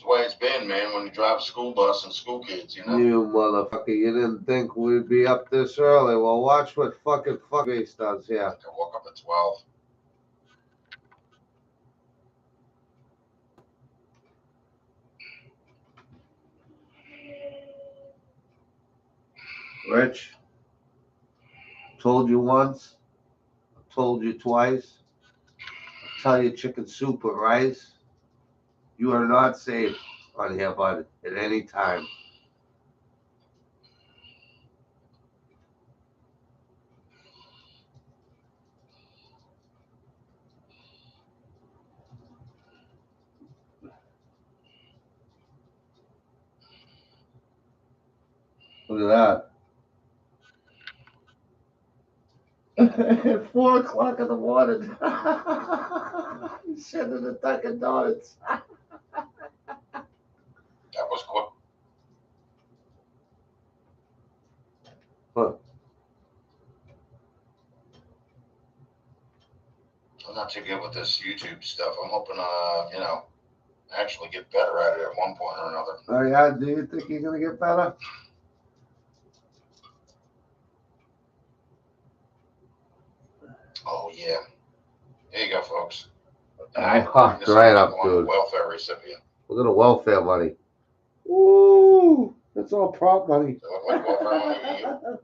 the way it's been, man, when you drive a school bus and school kids, you know? You motherfucker, you didn't think we'd be up this early. Well, watch what fucking Fuckface does here. I woke up at 12. Rich, told you once, told you twice. I'll tell you chicken soup with rice. You are not safe on here, bud, at any time. Look at that. At 4 o'clock in the morning. He's sitting in Dunkin' Donuts. That was quick. Huh. I'm not too good with this YouTube stuff. I'm hoping, you know, actually get better at it at one point or another. Oh, yeah? Do you think you're going to get better? Oh, yeah. Here you go, folks. I hopped right up, dude. Welfare recipient. Look at the welfare money. Woo! That's all prop money. Does it look like welfare money to you?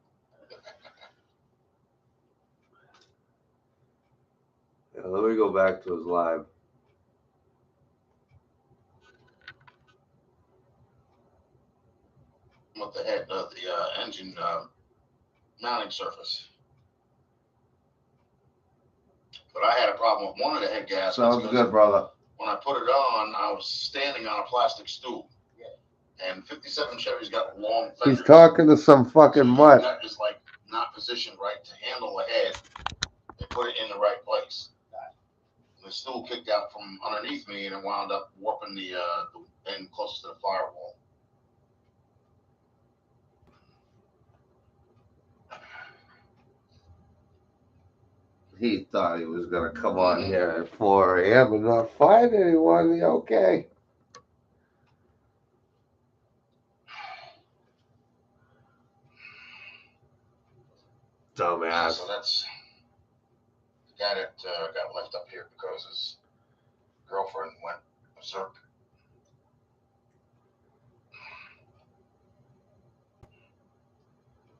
Yeah, let me go back to his live. With the head of the engine mounting surface. But I had a problem with one of the head gaskets. Sounds good, brother. When I put it on, I was standing on a plastic stool. And 57 Chevy's got a long fender. He's talking to some fucking mutt. That is like not positioned right to handle the head and put it in the right place. The stool kicked out from underneath me and it wound up warping the end closest to the firewall. He thought he was going to come on here at 4 a.m. and not find anyone. Okay. Dumbass. So that's the guy that got left up here because his girlfriend went berserk.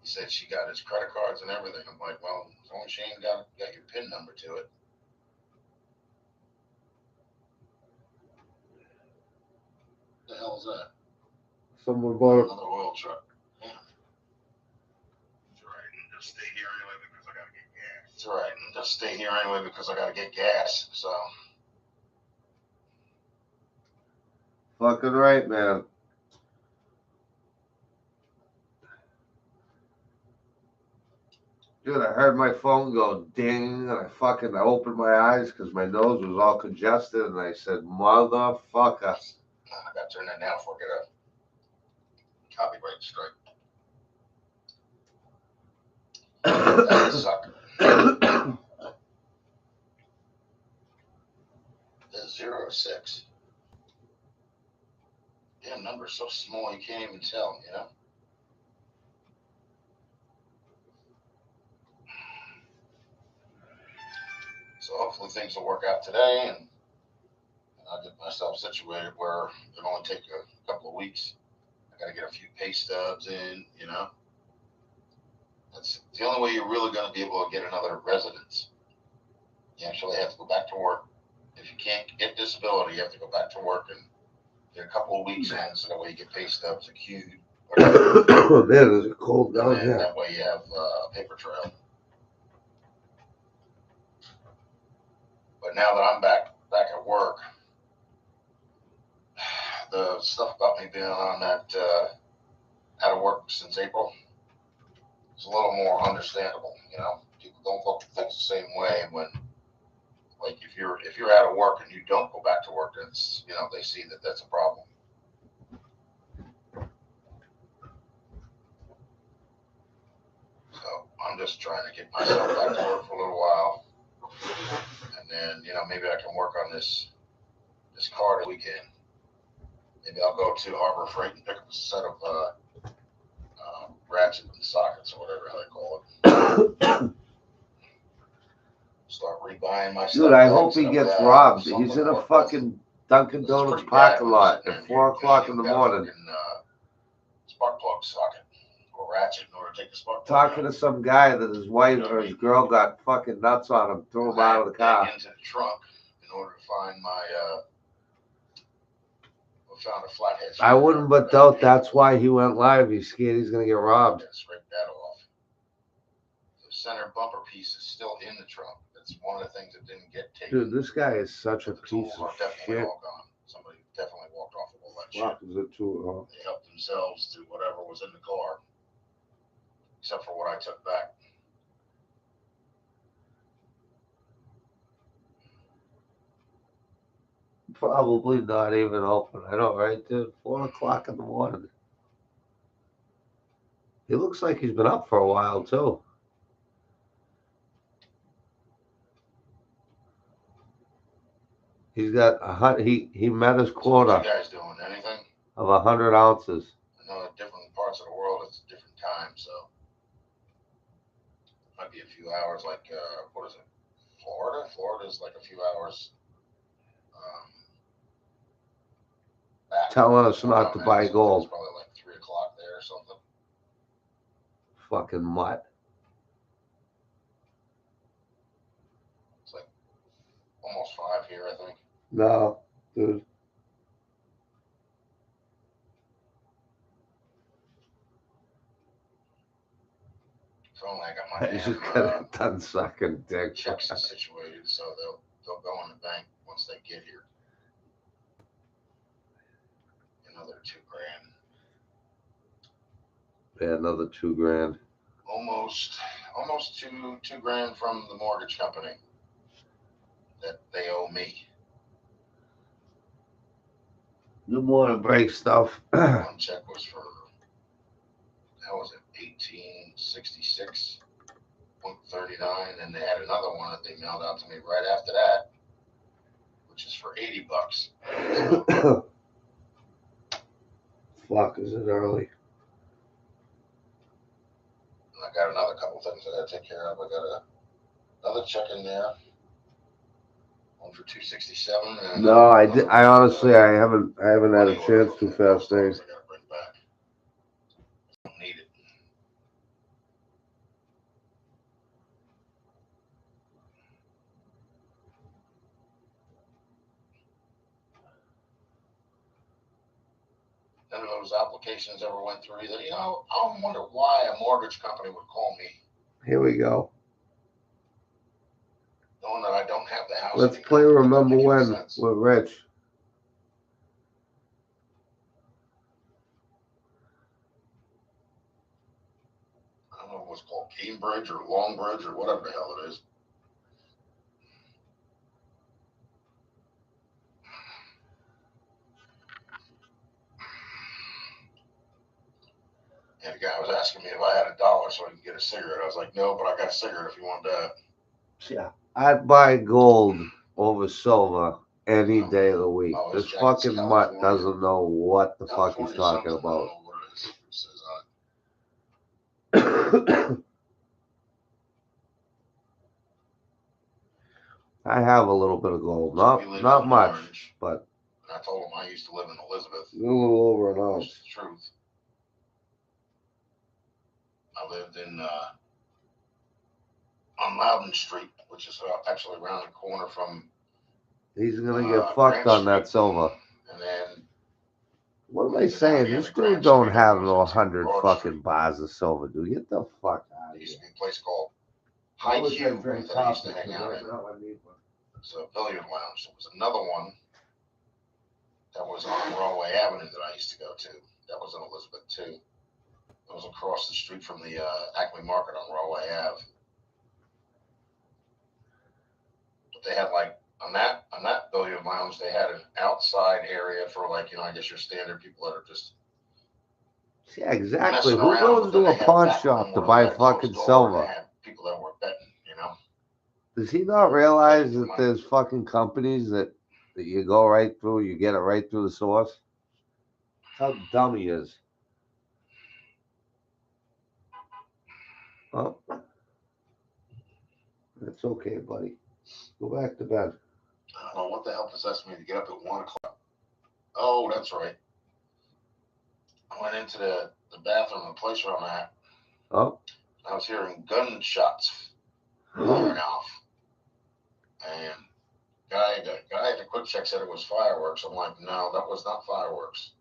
He said she got his credit cards and everything. I'm like, well, as long as she ain't got your PIN number to it. What the hell is that? Someone bought another oil truck. Yeah. That's right. Just stay here anyway because I gotta get gas. That's right. Just stay here anyway because I gotta get gas. So. Fucking right, man. Dude, I heard my phone go ding, and I opened my eyes because my nose was all congested, and I said, motherfucker. I gotta turn that down before I get a copyright strike. That sucker. The 06. Damn, number's so small you can't even tell, you know? So hopefully things will work out today, and I'll get myself situated where it'll only take a couple of weeks. I gotta get a few pay stubs in, you know? That's the only way you're really gonna be able to get another residence. You actually have to go back to work. If you can't get disability, you have to go back to work and get a couple of weeks in, so that way you get pay stubs accrued. Oh, man, is it cold down here? That way you have a paper trail. But now that I'm back at work, the stuff about me being on that out of work since April is a little more understandable. You know, people don't look at things the same way when, like, if you're out of work and you don't go back to work, it's, you know, they see that that's a problem. So I'm just trying to get myself back to work for a little while, and then, you know, maybe I can work on this car this weekend. maybe I'll go to Harbor Freight and pick up a set of ratchet and sockets or whatever they call it. Start rebuying my stuff. Dude, I hope he gets robbed. He's in a fucking Dunkin' Donuts parking lot at 4 o'clock in the morning. Spark plug socket or ratchet in order to take the spark plug talking to some guy that his wife or his girl got fucking nuts on him, threw him out of the car. Into the trunk in order to find my found a flathead. I wouldn't but doubt that's why he went live. He's scared he's gonna get robbed. Scrape that off. The center bumper piece is still in the trunk. That's one of the things that didn't get taken. Dude, this guy is such a piece of shit. All gone. Somebody definitely walked off with all that shit. Is it too, They helped themselves to whatever was in the car, except for what I took back. Probably not even open. I know, right, dude? 4 o'clock in the morning. He looks like he's been up for a while, too. He's got he met his quota. What are you guys doing? Anything? Of 100 ounces. I know in different parts of the world it's a different time, so might be a few hours. Like what is it? Florida? Florida's like a few hours. Telling us not to buy gold. It's probably like 3 o'clock there or something. Fucking mutt. It's like almost 5 here, I think. No, dude. If only I got my I just got done sucking dick. Checks situated, so they'll go in the bank once they get here. Another $2,000. Yeah, another $2,000. Almost $2,000 from the mortgage company that they owe me. No more to break stuff. One check was for, how was it, 1866.39, and they had another one that they mailed out to me right after that, which is for $80. Fuck, is it early? And I got another couple things I gotta take care of. I got another check in there. One for $267. No, I honestly I haven't had a chance to fast days. I gotta bring back. I don't need it. None of those applications ever went through either. You know, I wonder why a mortgage company would call me. Here we go. Knowing that I don't have the house. Let's play Remember When with Rich. I don't know what's called Cambridge or Longbridge or whatever the hell it is. And the guy was asking me if I had $1 so I could get a cigarette. I was like, no, but I got a cigarette if you want that. Yeah, I'd buy gold over silver any day of the week. This fucking mutt doesn't know what the fuck he's talking about. I have a little bit of gold, not much, but. I told him I used to live in Elizabeth. A little over an ounce. That's the truth. I lived in on Loudon Street, which is actually around the corner from. He's gonna get fucked on that silver. And then. What am I saying? This dude don't have no 100 fucking bars of silver, dude. Get the fuck out of here. There used to be a place called High Q that I used to hang out in. It's a billiard lounge. There was another one that was on Railway Avenue that I used to go to. That was in Elizabeth too. It was across the street from the Acme Market on Railway Ave. But they had like on that billiard lounge, they had an outside area for like, I guess your standard people that are just. Yeah, exactly. Who goes to a pawn shop to buy fucking silver? People that were betting, Does he not realize that there's fucking companies that you go right through, you get it right through the source? How dumb he is. Oh, that's okay, buddy. Go back to bed. I don't know what the hell possessed me to get up at 1 o'clock. Oh, that's right. I went into the bathroom, the place where I'm at. Oh. I was hearing gunshots firing off. And guy at the quick check said it was fireworks. I'm like, no, that was not fireworks.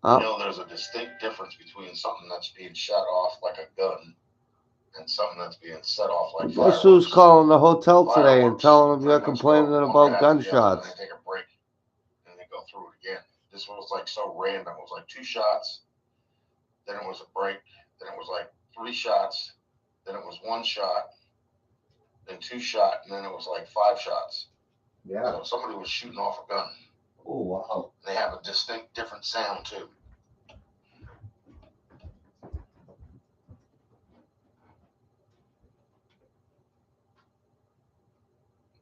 Oh. You know, there's a distinct difference between something that's being shot off like a gun and something that's being set off like Guess fireworks. who's calling the hotel today and Fireworks telling them you're pretty much complaining go one about right after the other, gunshots? and they take a break and they go through it again. This was like so random. It was like 2 shots, then it was a break, then it was like 3 shots, then it was 1 shot, then 2 shot, and then it was like 5 shots. Yeah. So somebody was shooting off a gun. Oh, wow. They have a distinct different sound too.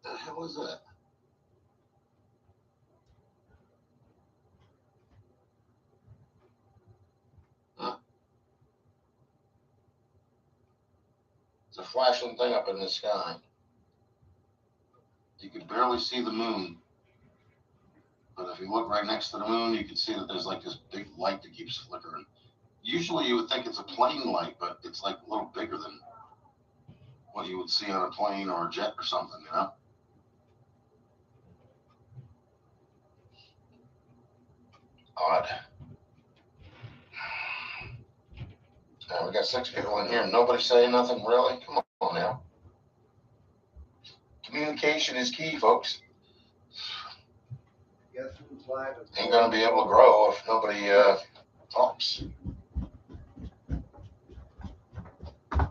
The hell was that? Huh? It's a flashing thing up in the sky. You could barely see the moon. But if you look right next to the moon, you can see that there's like this big light that keeps flickering. Usually you would think it's a plane light, but it's like a little bigger than what you would see on a plane or a jet or something, you know? Odd. Now, we got 6 people in here. Nobody saying nothing, really? Come on now. Communication is key, folks. Ain't going to be able to grow if nobody talks. All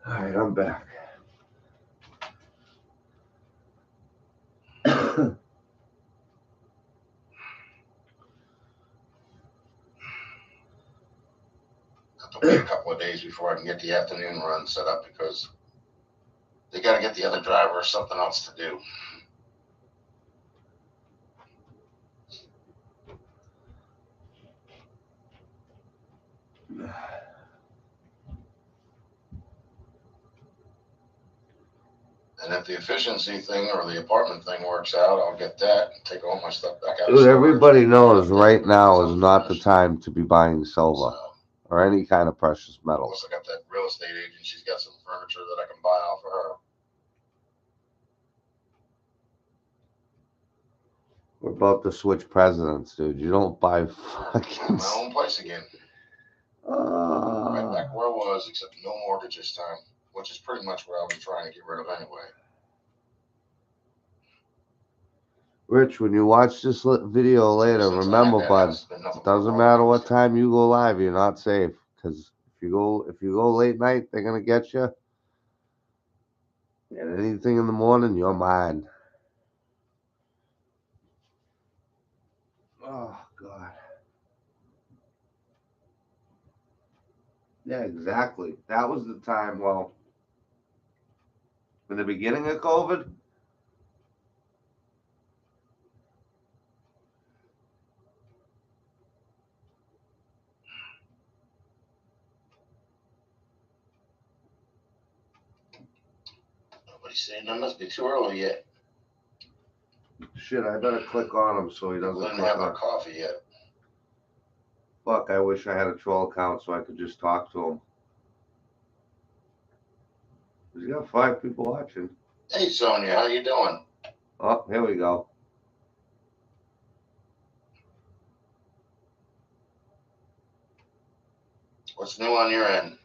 right, I'm back. It'll be a couple of days before I can get the afternoon run set up because they got to get the other driver something else to do. And if the efficiency thing or the apartment thing works out, I'll get that and take all my stuff back out. Dude, everybody knows right now is not the time to be buying silver or any kind of precious metals. Plus, I got that real estate agent. She's got some furniture that I can buy off of her. We're about to switch presidents, dude. You don't buy fucking. My own place again. Right back where I was, except no mortgage this time, which is pretty much what I was trying to get rid of anyway. Rich, when you watch this video later, remember, bud, it doesn't matter what time you go live, you're not safe. Because if you go late night, they're gonna get you. And anything in the morning, you're mine. Oh God. Yeah, exactly. That was the time. Well, in the beginning of COVID. Nobody's saying that must be too early yet. Shit, I better click on him so he doesn't Didn't click have their on. coffee yet. Fuck, I wish I had a troll account so I could just talk to him. He's got 5 people watching. Hey, Sonia, how you doing? Oh, here we go. What's new on your end?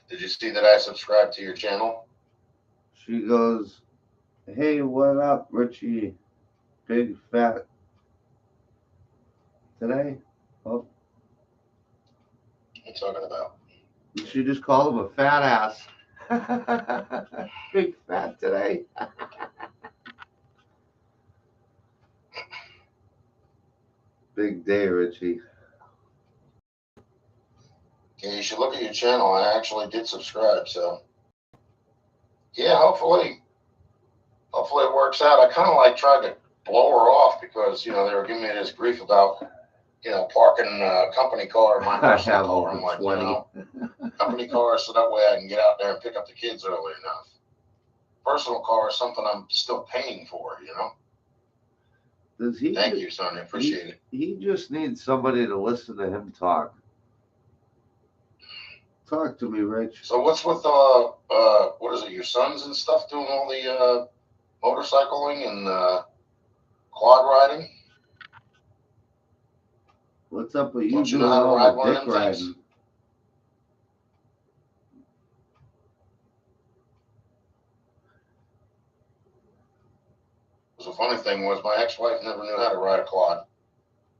Did you see that I subscribed to your channel? She goes, hey, what up, Richie? Big fat today? Oh. What are you talking about? She just called him a fat ass. Big fat today. Big day, Richie. Yeah, you should look at your channel. I actually did subscribe, so yeah, hopefully. hopefully it works out. I kind of like tried to blow her off because they were giving me this grief about parking a company car in my I personal have car. over I'm like, 20. company car so that way I can get out there and pick up the kids early enough. Personal car is something I'm still paying for. Does he? Thank you, Sonia. Appreciate it. He just needs somebody to listen to him talk. Talk to me, Rich. So what's with what is it? Your sons and stuff doing all the motorcycling and quad riding? What's up with you Don't you doing know how to all ride the one of dick them things? riding? The funny thing was my ex-wife never knew how to ride a quad.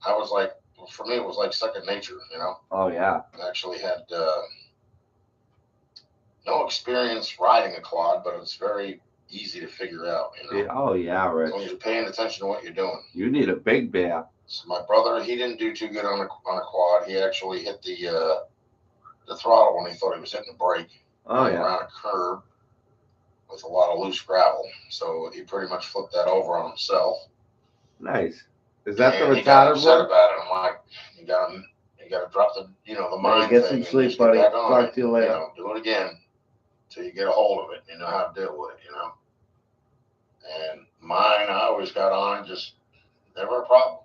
I was like, for me, it was like second nature. Oh yeah. I actually had no experience riding a quad, but it's very easy to figure out. Oh yeah, As long as Rich. you're paying attention to what you're doing. You need a big bear. So my brother, he didn't do too good on a quad. He actually hit the throttle when he thought he was hitting the brake. Oh yeah. Around a curb with a lot of loose gravel. So he pretty much flipped that over on himself. Nice. Is that and the he got retarded upset one? about it. I'm like, you got to drop the mind get thing some sleep, and just get buddy. back on Talk it. to you later. Do it again till you get a hold of it. You know how to deal with it. And mine, I always got on it, just never a problem.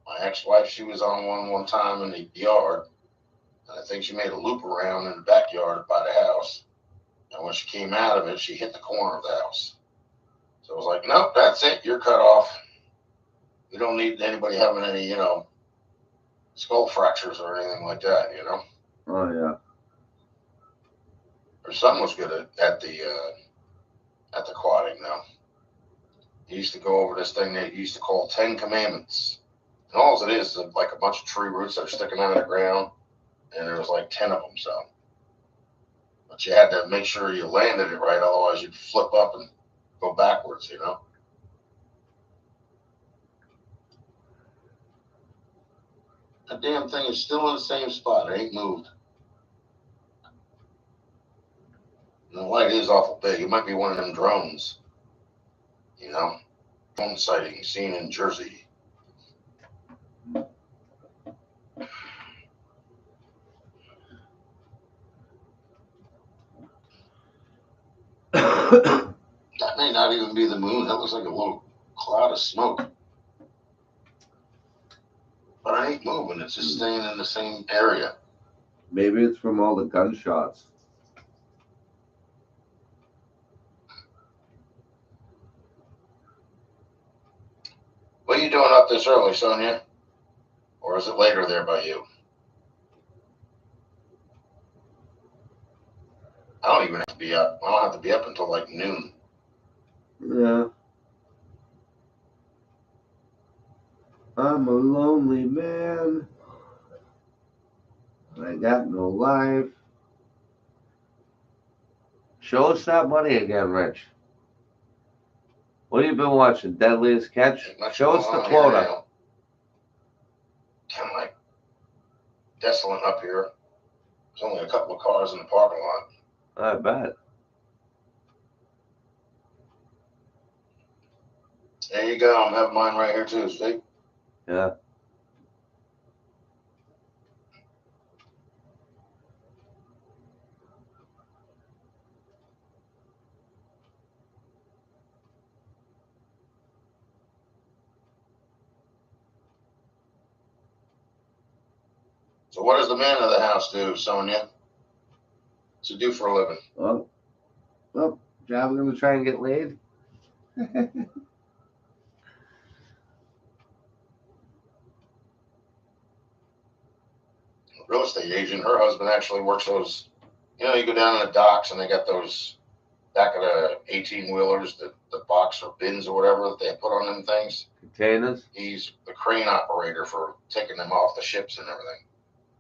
My ex-wife, she was on one time in the yard, and I think she made a loop around in the backyard by the house. And when she came out of it, she hit the corner of the house. So I was like, nope, that's it. You're cut off. You don't need anybody having any, skull fractures or anything like that. Oh yeah. Her son was good at the quadding now. He used to go over this thing they used to call 10 Commandments. And all it is like a bunch of tree roots that are sticking out of the ground, and there was like 10 of them. So, but you had to make sure you landed it right, otherwise you'd flip up and go backwards. That damn thing is still in the same spot. It ain't moved. And the light is awful big. It might be one of them drones. Drone sighting seen in Jersey. That may not even be the moon. That looks like a little cloud of smoke. But it ain't moving. It's just staying in the same area. Maybe it's from all the gunshots. What are you doing up this early, Sonia? Or is it later there by you? I don't even have to be up. I don't have to be up until like noon. Yeah. I'm a lonely man. I got no life. Show us that money again, Rich. What have you been watching? Deadliest Catch? Show us the quota. Kind of like desolate up here. There's only a couple of cars in the parking lot. I bet. There you go. I'm having mine right here too, see? Yeah. So what does the man of the house do, Sonia? What's he do for a living? Well, Job gonna try and get laid. Real estate agent. Her husband actually works those. You go down to the docks and they got those back of the 18-wheelers, the box or bins or whatever that they put on them things. Containers? He's the crane operator for taking them off the ships and everything.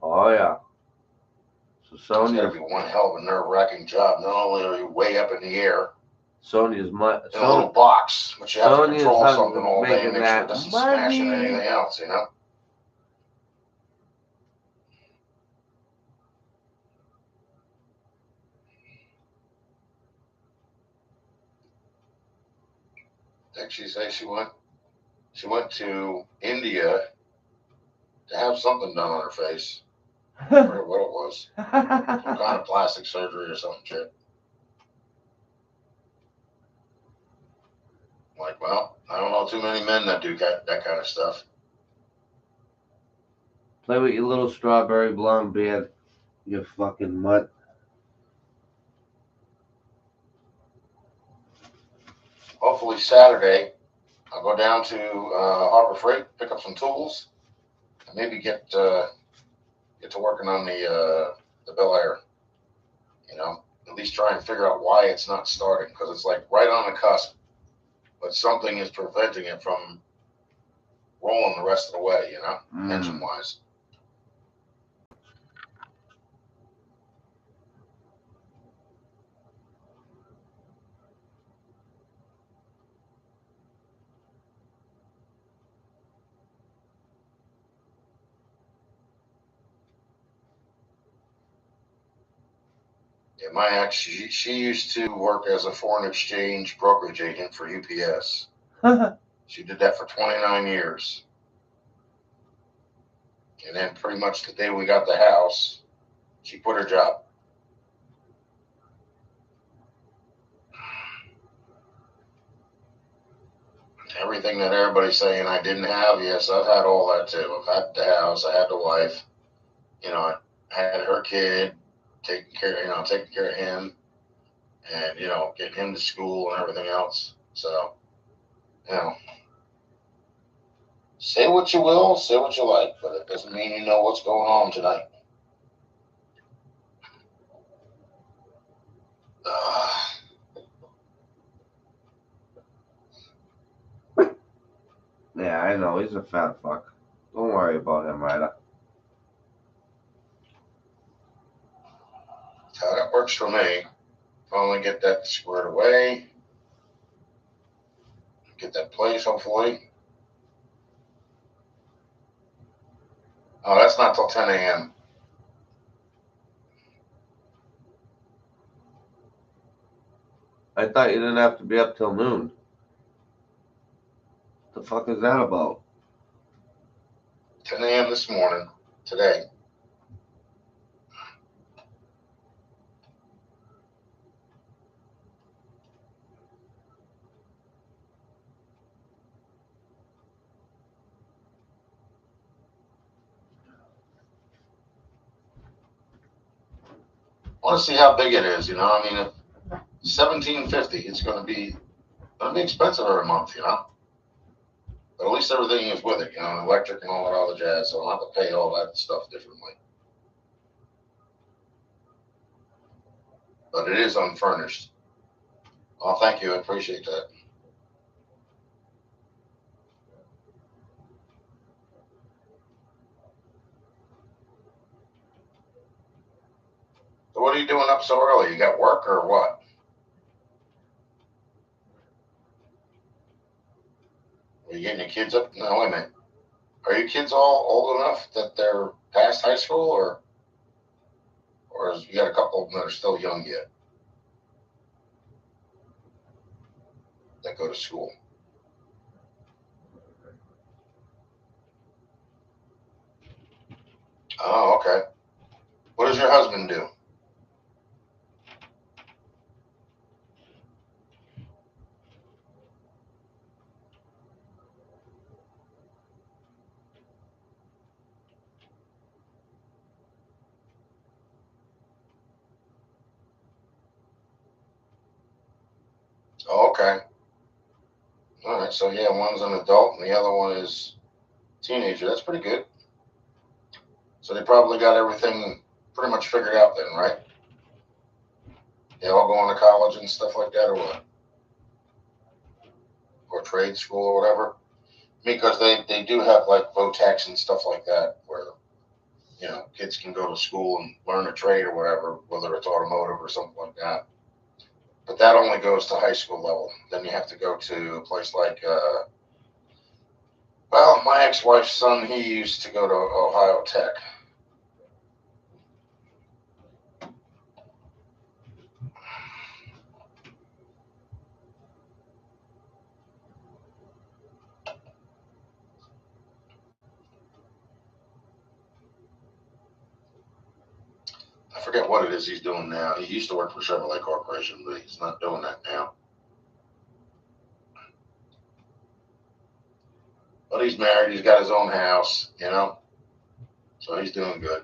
Oh yeah. So It's got to Sonia's be one hell of a nerve-wracking job. Not only are you way up in the air Sonia's in a little box, but you have to Sonia's control husband's something all day making and make sure that it doesn't smash into money. anything else. think she say she went to India to have something done on her face. I forget what it was. Some kind of plastic surgery or something shit. I'm like, well, I don't know too many men that do that kind of stuff. Play with your little strawberry blonde beard, you fucking mutt. Hopefully Saturday, I'll go down to Harbor Freight, pick up some tools, and maybe get to working on the Bel Air. You know, at least try and figure out why it's not starting, because it's like right on the cusp, but something is preventing it from rolling the rest of the way. You know, engine wise. Yeah, my ex, she used to work as a foreign exchange brokerage agent for UPS. She did that for 29 years. And then pretty much the day we got the house, she quit her job. Everything that everybody's saying I didn't have, yes, I've had all that too. I've had the house, I had the wife, you know, I had her kid, taking care of him, and getting him to school and everything else. So, you know, say what you will, say what you like, but it doesn't mean you know what's going on tonight. Yeah, I know, he's a fat fuck. Don't worry about him, Ryder. So that works for me. Finally get that squared away. Get that place, hopefully. Oh, that's not till 10 a.m. I thought you didn't have to be up till noon. The fuck is that about? 10 a.m. this morning, today. I want to see how big it is, I mean, if $1,750, it's going to be expensive every month, But at least everything is with it, electric and all that other jazz, so I don't have to pay all that stuff differently. But it is unfurnished. Oh, thank you. I appreciate that. So what are you doing up so early? You got work or what? Are you getting your kids up? No, wait a minute. Are your kids all old enough that they're past high school, or you got a couple of them that are still young yet that go to school? Oh, okay. What does your husband do? Oh, okay. All right. So yeah, one's an adult and the other one is teenager. That's pretty good. So they probably got everything pretty much figured out then, right? They all going to college and stuff like that, or what? Or trade school or whatever? Because they do have like VOTEX and stuff like that where, kids can go to school and learn a trade or whatever, whether it's automotive or something like that. But that only goes to high school level. Then you have to go to a place like, well, my ex-wife's son, he used to go to Ohio Tech. forget what it is he's doing now. He used to work for Chevrolet Corporation, but he's not doing that now. But he's married. He's got his own house, you know. So he's doing good.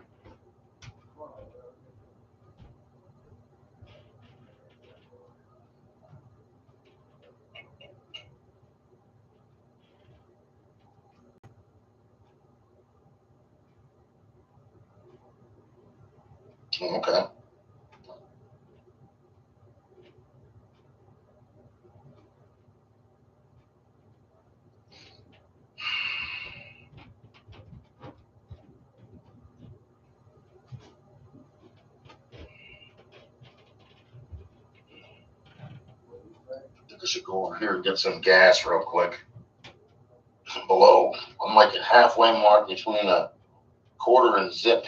Okay. I think I should go over here and get some gas real quick. Below, I'm like at halfway mark between a quarter and zip.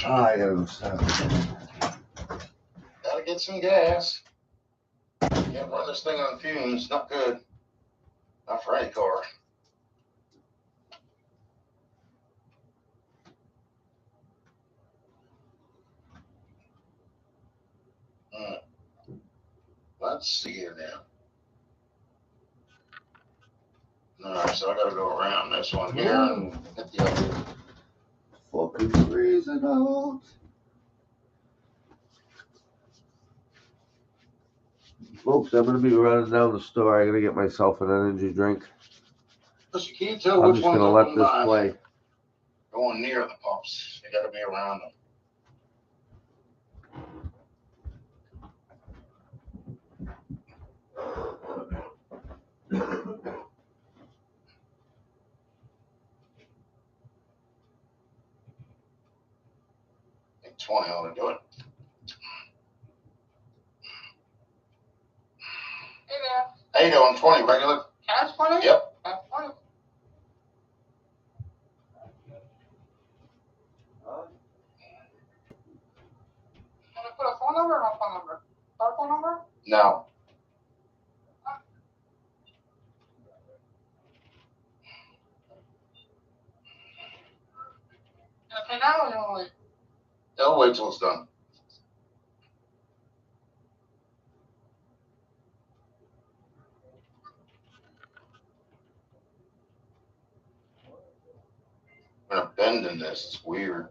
I gotta go stop. Gotta get some gas. Can't run this thing on fumes. Not good. Not for any car. Let's see here now. Alright, so I gotta go around this one here and hit the other. Fucking freezing out. Folks, I'm gonna be running down the store. I gotta get myself an energy drink. Because you can't tell I'm which just one's gonna let open this by play. going near the pumps. You gotta be around them. I think 20 ought to do it. Hey there. How you doing? 20 regular? Cash 20? Yep. Cash 20. Can I put a phone number or no phone number? Our phone number? No. Can I pay now or you want to wait? They'll wait till it's done. I'm gonna bend in this. It's weird.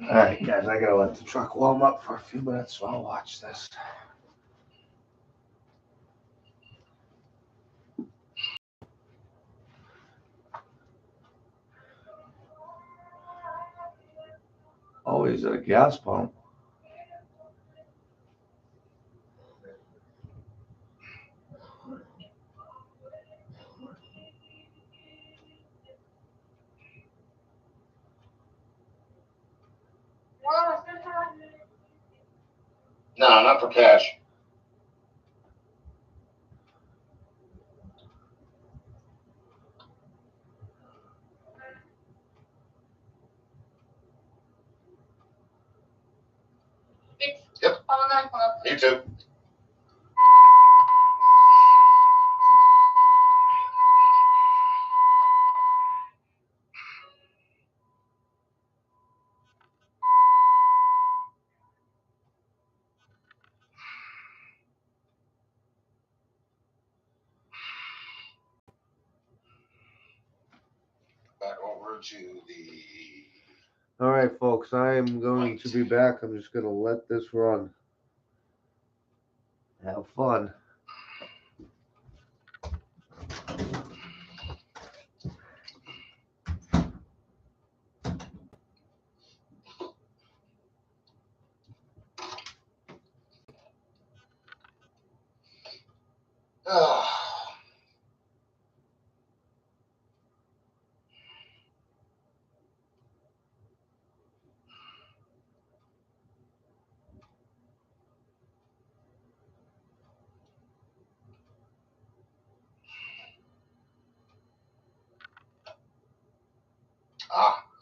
Alright, guys, I gotta let the truck warm up for a few minutes, so I'll watch this. Always at a gas pump. Whatever, sister. No, not for cash. Thanks. Yep. Have a nice one. You too. Back over to the. Alright, folks, I am going to be back. I'm just gonna let this run. Have fun.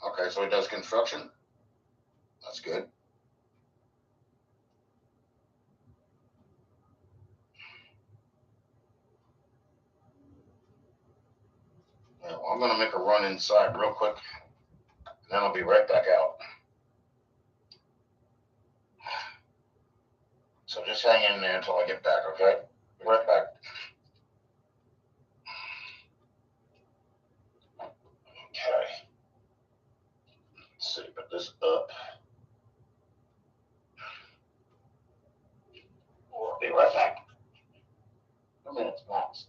Okay, so he does construction. That's good. Yeah, well, I'm gonna make a run inside real quick, and then I'll be right back out. So just hang in there until I get back, okay? Be right back. Okay. Let's see, put this up. We'll be right back. 2 minutes max.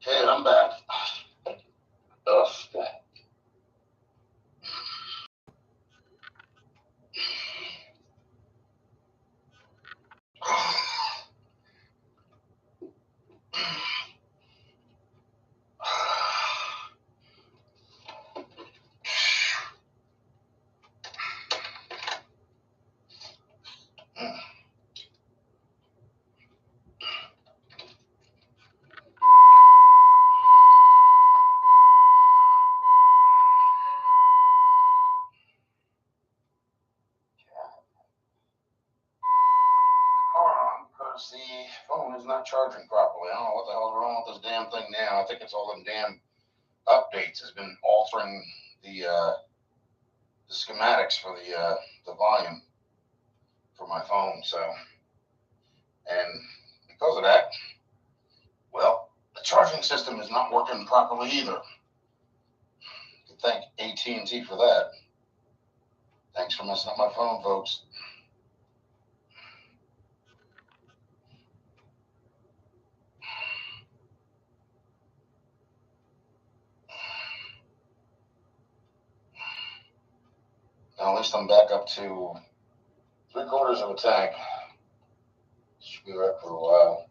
Okay, I'm back. Ugh. Because the phone is not charging properly. I don't know what the hell's wrong with this damn thing now. I think it's all them damn updates has been altering the schematics for the volume for my phone. So, and because of that, well, the charging system is not working properly either. Thank AT&T for that. Thanks for messing up my phone, folks. Well, at least I'm back up to 3/4 of a tank. Should be right for a while.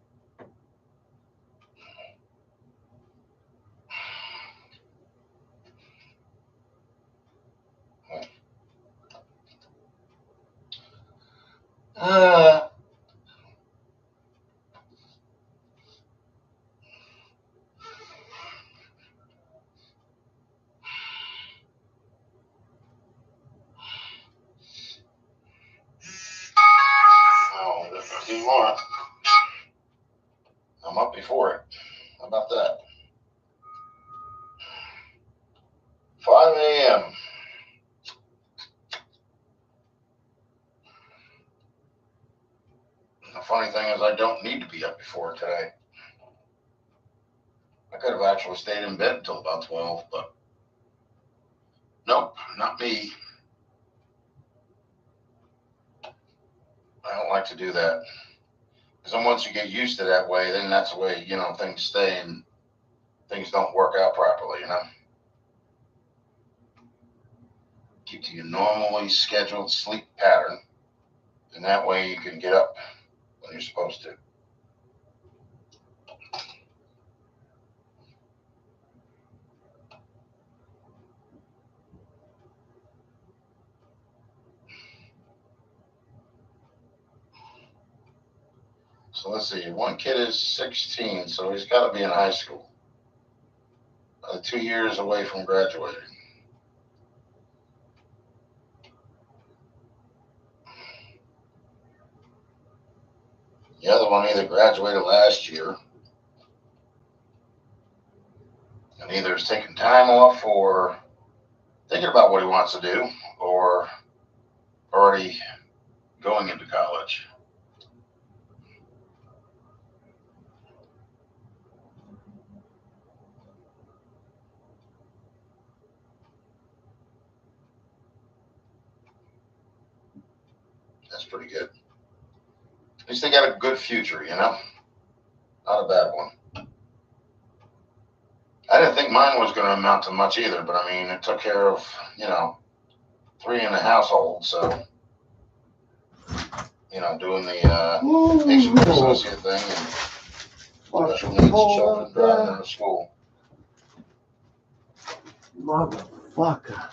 Oh, there's a few more. I'm up before it. How about that? 5 a.m. The funny thing is I don't need to be up before today. I could have actually stayed in bed until about 12, but nope, not me. I don't like to do that. Because then once you get used to that way, then that's the way, things stay and things don't work out properly. Keep to your normally scheduled sleep pattern, and that way you can get up when you're supposed to. So let's see, one kid is 16, so he's got to be in high school. 2 years away from graduating. The other one either graduated last year and either is taking time off or thinking about what he wants to do or already going into college. That's pretty good. At least they got a good future, Not a bad one. I didn't think mine was going to amount to much either, but I mean, it took care of, 3 in the household, so, doing the patient associate thing and special needs children driving them to school. Motherfucker.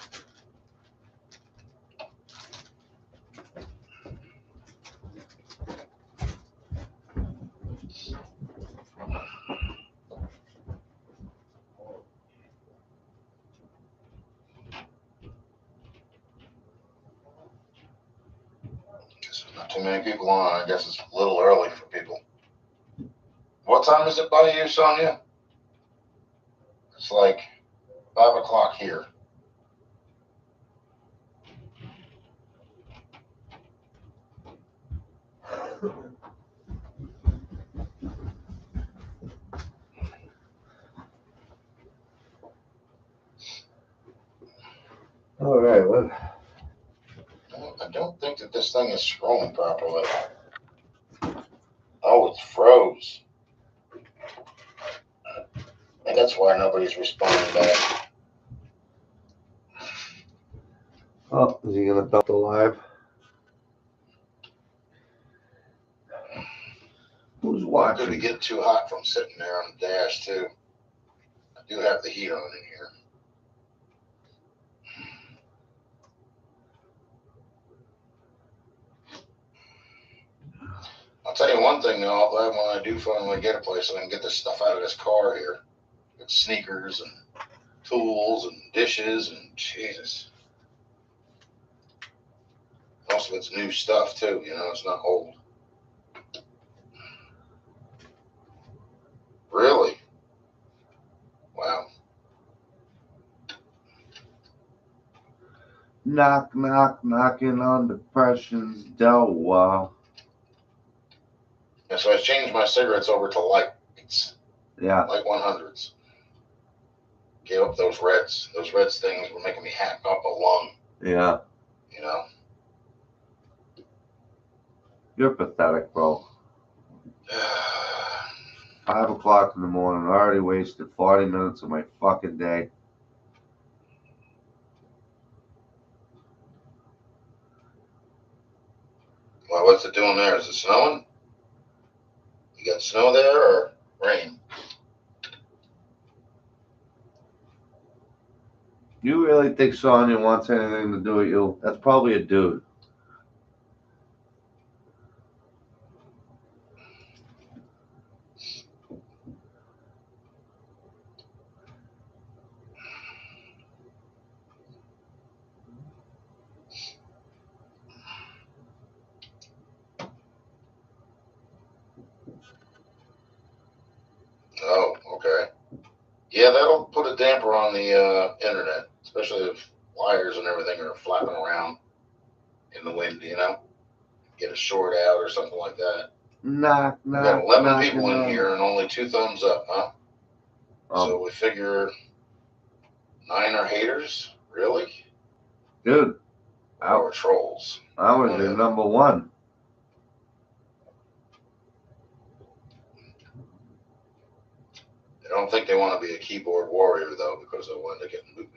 There's not too many people on. I guess it's a little early for people. What time is it by you, Sonia? It's like 5 o'clock here. All right, well. I don't think that this thing is scrolling properly. Oh, it's froze. I think that's why nobody's responding back. Oh, is he gonna dump the live? Who's Not watching? going to get too hot from sitting there on the dash, too. I do have the heat on in here. I'll tell you one thing, though. I'm glad when I do finally get a place, I can get this stuff out of this car here. With sneakers and tools and dishes and Jesus. Most of it's new stuff, too. It's not old. Really? Wow. Knock, knock, knocking on depression's door. And so I changed my cigarettes over to lights. Yeah. Light 100s. Gave up those reds. Those reds things were making me hack up a lung. Yeah. You're pathetic, bro. 5 o'clock in the morning. I already wasted 40 minutes of my fucking day. What's it doing there? Is it snowing? You got snow there or rain? You really think Sonya wants anything to do with you? That's probably a dude. Oh, okay. Yeah, that'll put a damper on the internet, especially if wires and everything are flapping around in the wind, you know? Get a short out or something like that. Knock, We got knock, 11 knocking people in on. here and only 2 thumbs up, huh? So we figure 9 are haters? Really? Dude, Or trolls? I was Oh, your yeah. number one. I don't think they want to be a keyboard warrior, though, because they'll end up getting booted.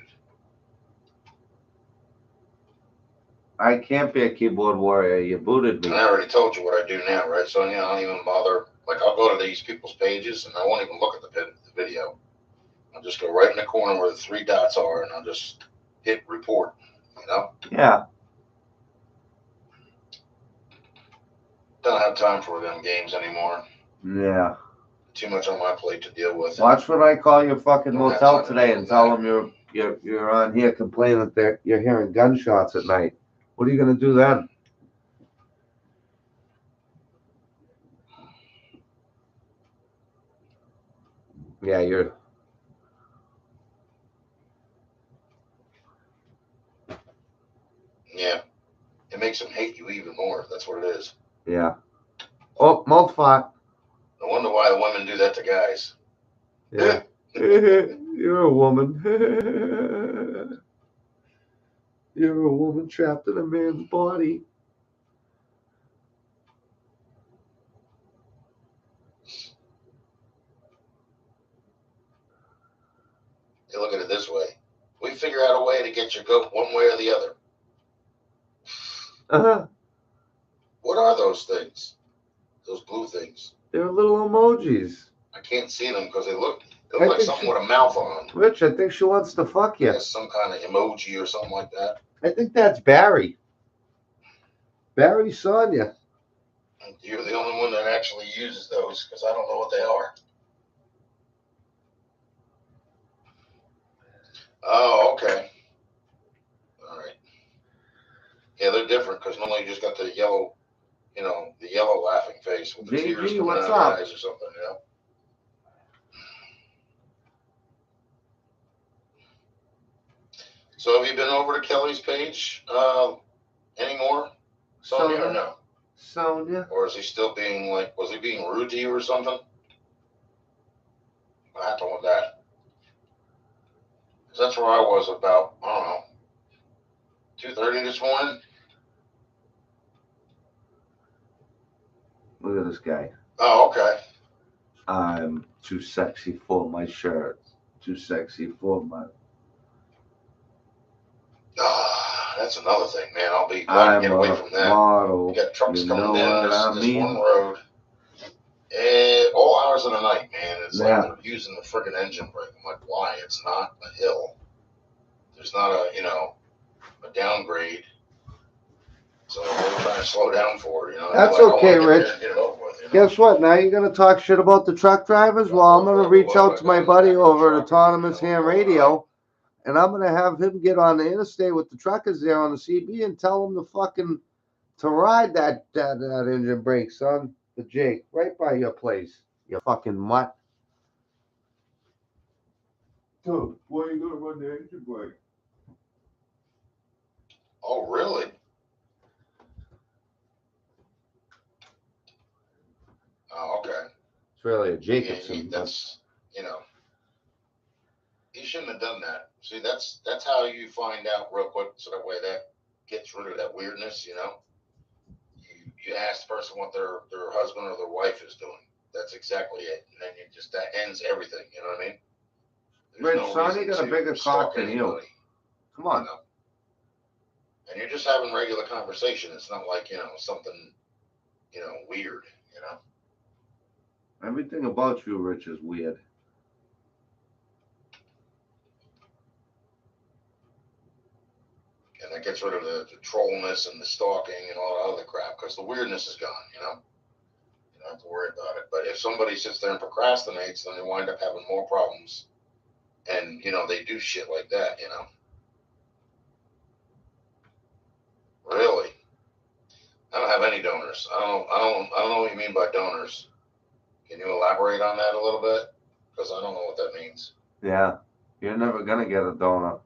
I can't be a keyboard warrior. You booted me. I already told you what I do now, right, Sonia? I don't even bother. Like, I'll go to these people's pages, and I won't even look at the video. I'll just go right in the corner where the 3 dots are, and I'll just hit report, you know? Yeah. Don't have time for them games anymore. Yeah. Too much on my plate to deal with. Watch when I call your fucking Don't have motel time to today deal and with tell that. them you're on here complaining that you're hearing gunshots at night. What are you gonna do then? Yeah, you're. Yeah. It makes them hate you even more. That's what it is. Yeah. Oh, Mulfot. No wonder why the women do that to guys. Yeah. You're a woman. You're a woman trapped in a man's body. You look at it this way. We figure out a way to get your goat one way or the other. Uh-huh. What are those things? Those blue things. They're little emojis. I can't see them because they look I like think something with a mouth on. Rich, I think she wants to fuck I you. guess some kind of emoji or something like that. I think that's Barry. Barry Sonia. You're the only one that actually uses those because I don't know what they are. Oh, okay. All right. Yeah, they're different because normally you just got the yellow, you know, the yellow laughing face with the JG, tears coming what's out of up? the eyes or something, you know. So have you been over to Kelly's page anymore, Sonia, or no? Sonia. Or is he still being like, was he being rude to you or something? What happened with that? Because that's where I was about, I don't know, 2:30 this morning. Look at this guy. Oh, okay. I'm too sexy for my shirt. Too sexy for my. That's another thing, man. I'll be glad to get away from that. Model. We got trucks You coming know down what this I mean? one road. All hours of the night, man. It's Yeah. like they're using the friggin' engine brake. I'm like, why? It's not a hill. There's not a, you know, a downgrade. So we're trying to slow down for it, you know. That's Like, I wanna okay, get there Rich. and get it over with, you know? Guess what? Now you're gonna talk shit about the truck drivers? Well, I'm gonna reach out to my buddy over at Autonomous Ham Radio, and I'm gonna have him get on the interstate with the truckers there on the CB and tell them to ride that engine brake, son. The Jake, right by your place. You fucking mutt. Dude, why are you gonna run the engine brake? Oh, really? Oh, okay. It's really a Yeah, Jacobson. that's, you know, he shouldn't have done that. See, that's how you find out real quick, so that way that gets rid of that weirdness, you know. You ask the person what their husband or their wife is doing. That's exactly it, and then that ends everything. You know what I mean? Rich, Sonny got a bigger cock stalk than you. anybody, Come on. you know? And you're just having regular conversation. It's not like, you know, something weird, you know. Everything about you, Rich, is weird. And that gets rid of the trollness and the stalking and all that other crap because the weirdness is gone, you know. You don't have to worry about it. But if somebody sits there and procrastinates, then they wind up having more problems. And, they do shit like that, you know. Really? I don't have any donors. I don't know what you mean by donors. Can you elaborate on that a little bit? Because I don't know what that means. Yeah, you're never gonna get a donor.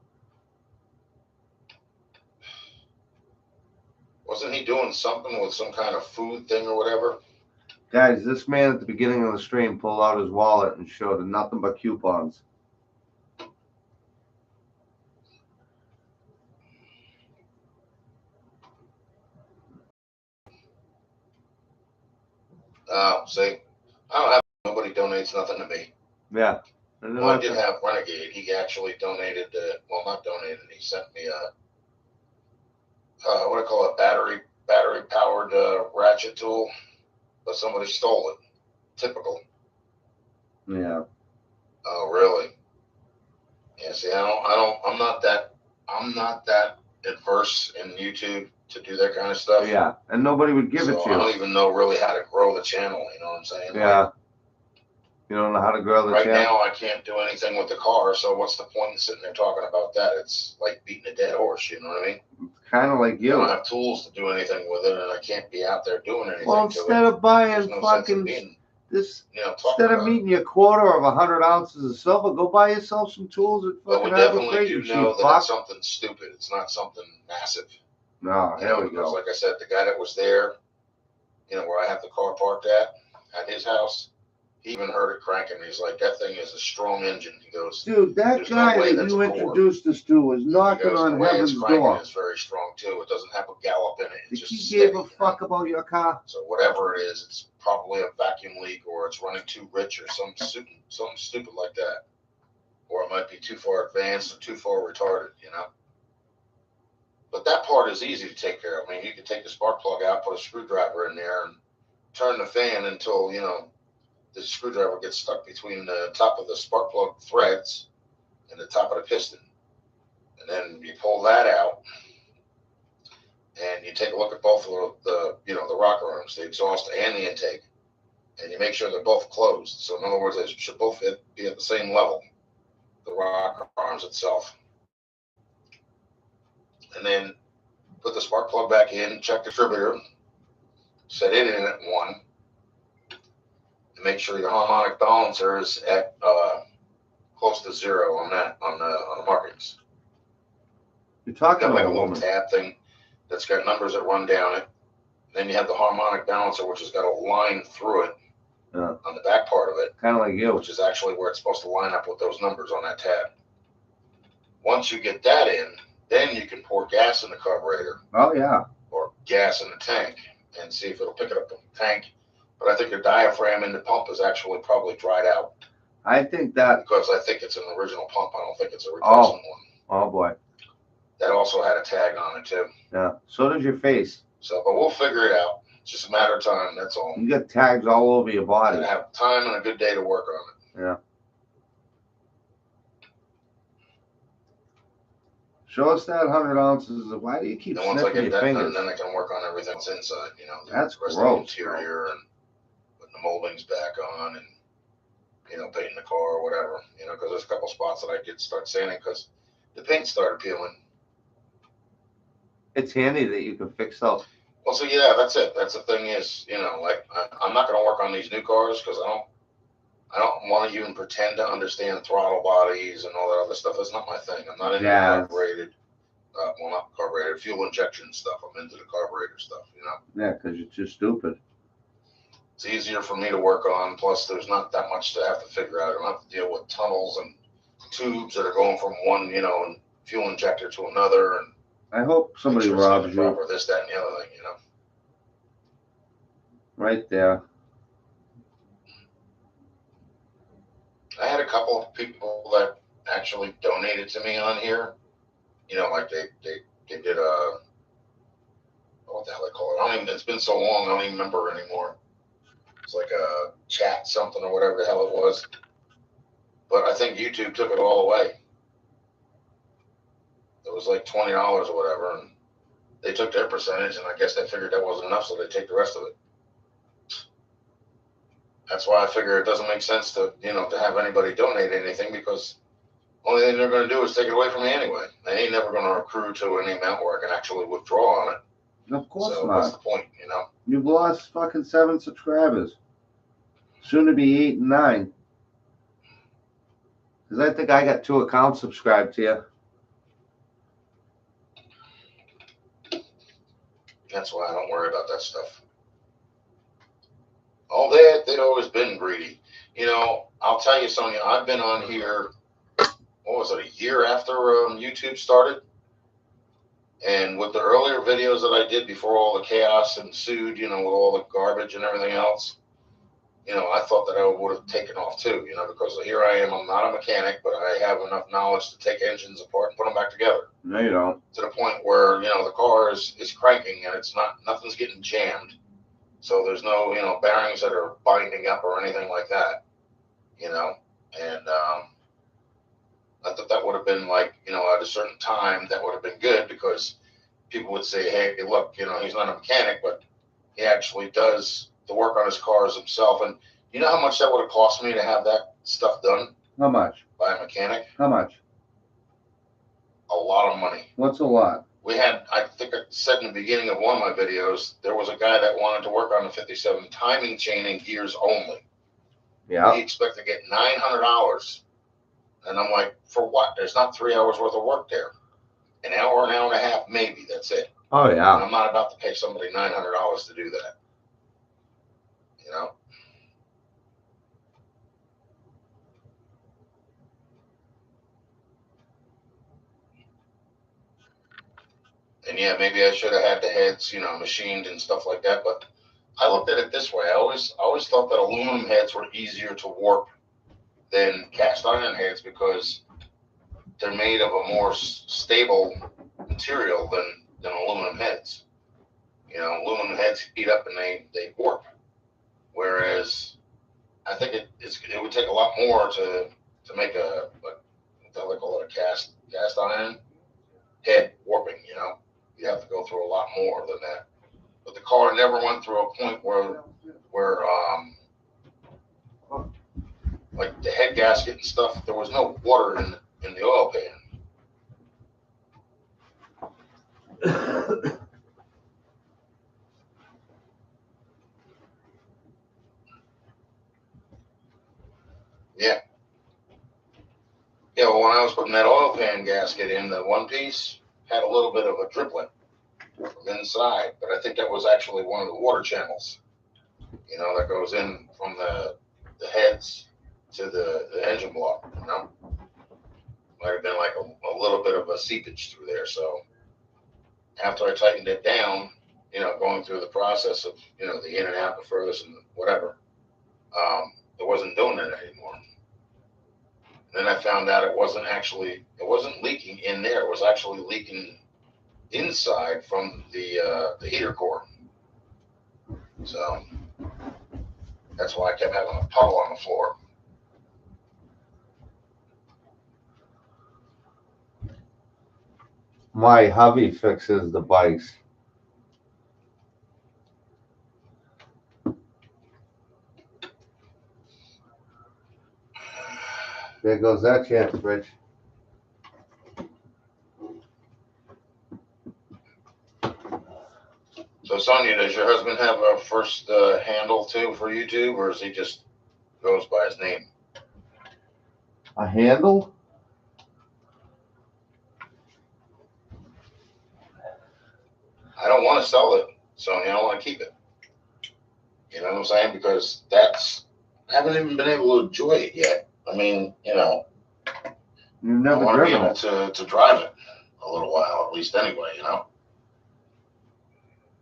Wasn't he doing something with some kind of food thing or whatever? Guys, this man at the beginning of the stream pulled out his wallet and showed nothing but coupons. See, I don't have nobody donates nothing to me. Yeah. Well, I did have Renegade. He actually donated. Well, not donated. He sent me a what do I call it? Battery powered ratchet tool, but somebody stole it. Typical. Yeah. Oh, really? Yeah. See, I'm not that adverse in YouTube to do that kind of stuff. Yeah, and nobody would give it to I you. don't even know really how to grow the channel. You know what I'm saying? Yeah. Like, you don't know how to grow the right channel? now, I can't do anything with the car, so what's the point in sitting there talking about that? It's like beating a dead horse, you know what I mean? Kind of like I you. don't have tools to do anything with it, and I can't be out there doing anything Well, to instead it. of buying There's no sense in fucking being, this, talking instead of about it. meeting your quarter of 100 ounces of silver, go buy yourself some tools at But we fucking Harbor definitely Freight, do you know cheap that fuck. it's something stupid. It's not something massive. No, here we Because go. like I said, the guy that was there, where I have the car parked at his house, he even heard it cranking. He's like, that thing is a strong engine. He goes, Dude, that there's no guy way that that's you a Ford. introduced us to was He knocking goes, on the way heaven's it's cranking door. is very strong too. It doesn't have a gallop in it. It's Did just he give steady, a fuck about your car? So whatever it is, it's probably a vacuum leak, or it's running too rich, or something stupid like that, or it might be too far advanced or too far retarded, But that part is easy to take care of. I mean, you can take the spark plug out, put a screwdriver in there, and turn the fan until the screwdriver gets stuck between the top of the spark plug threads and the top of the piston, and then you pull that out. And you take a look at both of the rocker arms, the exhaust and the intake, and you make sure they're both closed. So in other words, they should both be at the same level, the rocker arms itself. And then put the spark plug back in, check the distributor, set it in at 1, and make sure your harmonic balancer is at close to 0 on the markings. You're talking like to a a little woman. tab thing that's got numbers that run down it. Then you have the harmonic balancer, which has got a line through it on the back part of it. Kind of like you. Which is actually where it's supposed to line up with those numbers on that tab. Once you get that in, then you can pour gas in the carburetor. Oh, yeah. Or gas in the tank and see if it'll pick it up in the tank. But I think the diaphragm in the pump is actually probably dried out. I think that. Because I think it's an original pump. I don't think it's a replacement one. Oh, boy. That also had a tag on it, too. Yeah. So does your face. So, but we'll figure it out. It's just a matter of time, that's all. You got tags all over your body. And have time and a good day to work on it. Yeah. Show us that 100 ounces of. Why do you keep And once I sniffing get your that fingers? done, then I can work on everything that's inside, That's the rest gross, of the interior and putting the moldings back on and, painting the car or whatever, because there's a couple spots that I did start sanding because the paint started peeling. It's handy that you can fix stuff. Well, so yeah, that's it. That's the thing is, I'm not going to work on these new cars because I don't want to even pretend to understand throttle bodies and all that other stuff. That's not my thing. I'm not into carbureted, not carbureted, fuel injection stuff. I'm into the carburetor stuff, Yeah, because you're too stupid. It's easier for me to work on. Plus, there's not that much to have to figure out. I don't have to deal with tunnels and tubes that are going from one, fuel injector to another. And I hope somebody robs you. Proper this, that, and the other thing, Right there. I had a couple of people that actually donated to me on here. Like they did what what the hell they call it. I don't even. It's been so long, I don't even remember anymore. It's like a chat something or whatever the hell it was. But I think YouTube took it all away. It was like $20 or whatever, and they took their percentage, and I guess they figured that wasn't enough, so they take the rest of it. That's why I figure it doesn't make sense to to have anybody donate anything, because the only thing they're going to do is take it away from me anyway. They ain't never going to accrue to any amount where I can actually withdraw on it. Of course So not. what's the point, You've lost fucking 7 subscribers. Soon to be 8 and 9. Because I think I got 2 accounts subscribed to you. That's why I don't worry about that stuff. All they've always been greedy. I'll tell you, Sonia, I've been on here, what was it, a year after YouTube started? And with the earlier videos that I did before all the chaos ensued, with all the garbage and everything else, I thought that I would have taken off too, because here I am, I'm not a mechanic, but I have enough knowledge to take engines apart and put them back together. No, you don't. To the point where, the car is cranking and nothing's getting jammed. So there's no, bearings that are binding up or anything like that, and I thought that would have been like, at a certain time, that would have been good, because people would say, hey, look, he's not a mechanic, but he actually does the work on his cars himself. And you know how much that would have cost me to have that stuff done How much? by a mechanic? How much? A lot of money. What's a lot? We had, I think I said in the beginning of one of my videos, there was a guy that wanted to work on the 57 timing chain and gears only. Yeah. We expect to get $900. And I'm like, for what? There's not 3 hours worth of work there. An hour and a half, maybe. That's it. Oh, yeah. And I'm not about to pay somebody $900 to do that. And yeah, maybe I should have had the heads, machined and stuff like that. But I looked at it this way. I always thought that aluminum heads were easier to warp than cast iron heads, because they're made of a more stable material than aluminum heads. Aluminum heads heat up and they warp. Whereas I think it would take a lot more to make what they call it, a cast iron head warping. You have to go through a lot more than that. But the car never went through a point where like the head gasket and stuff, there was no water in the oil pan. Yeah. Yeah, well, when I was putting that oil pan gasket in, the one piece had a little bit of a driplet from inside, but I think that was actually one of the water channels, that goes in from the heads to the engine block, Might have been like a little bit of a seepage through there. So after I tightened it down, going through the process of, the in and out, the furthest and whatever, it wasn't doing it anymore. Then I found out it wasn't leaking in there. It was actually leaking inside from the heater core. So that's why I kept having a puddle on the floor. My hubby fixes the bikes. There goes that chance, Rich. So Sonia, does your husband have a first handle too for YouTube, or is he just goes by his name? A handle? I don't want to sell it, Sonia. I want to keep it. You know what I'm saying? Because I haven't even been able to enjoy it yet. I mean, You've I never want to be driven able it. to drive it a little while, at least anyway,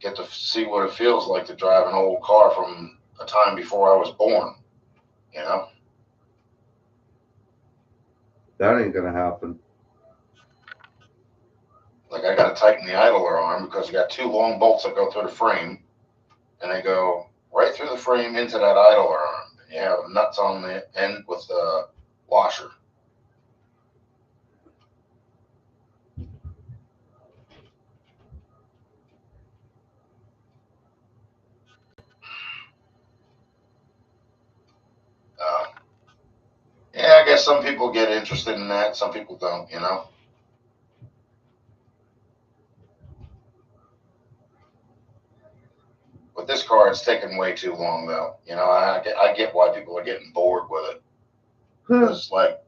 Get to see what it feels like to drive an old car from a time before I was born, That ain't gonna happen. like I got to tighten the idler arm because you got two long bolts that go through the frame, and they go right through the frame into that idler arm. And you have nuts on the end with the washer. Uh, yeah, I guess some people get interested in that. Some people don't, you know. With this car, it's taking way too long, though. You know, I get why people are getting bored with it. It's like,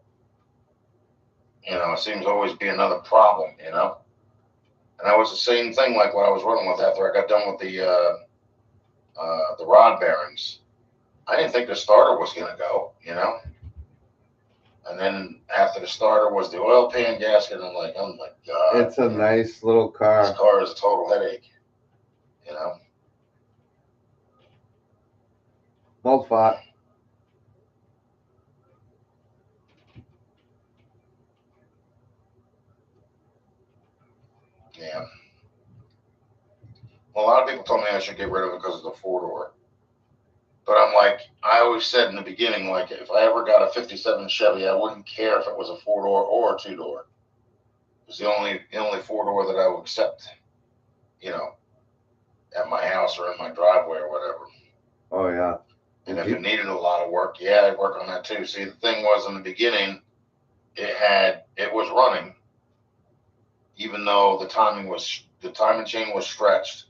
you know, it seems to always be another problem, you know. And that was the same thing like when I was running with after I got done with the rod bearings. I didn't think the starter was going to go, you know. And then after the starter was the oil pan gasket. I'm like, oh my God. It's a nice little car. This car is a total headache, you know. Well fought. Yeah. Well, a lot of people told me I should get rid of it because of the four-door. But I'm like, I always said in the beginning, like, if I ever got a 57 Chevy, I wouldn't care if it was a four-door or a two-door. It's the only four-door that I would accept, you know, at my house or in my driveway or whatever. Oh yeah. And if it needed a lot of work, yeah, I'd work on that too. See, the thing was in the beginning, it was running, even though the timing chain was stretched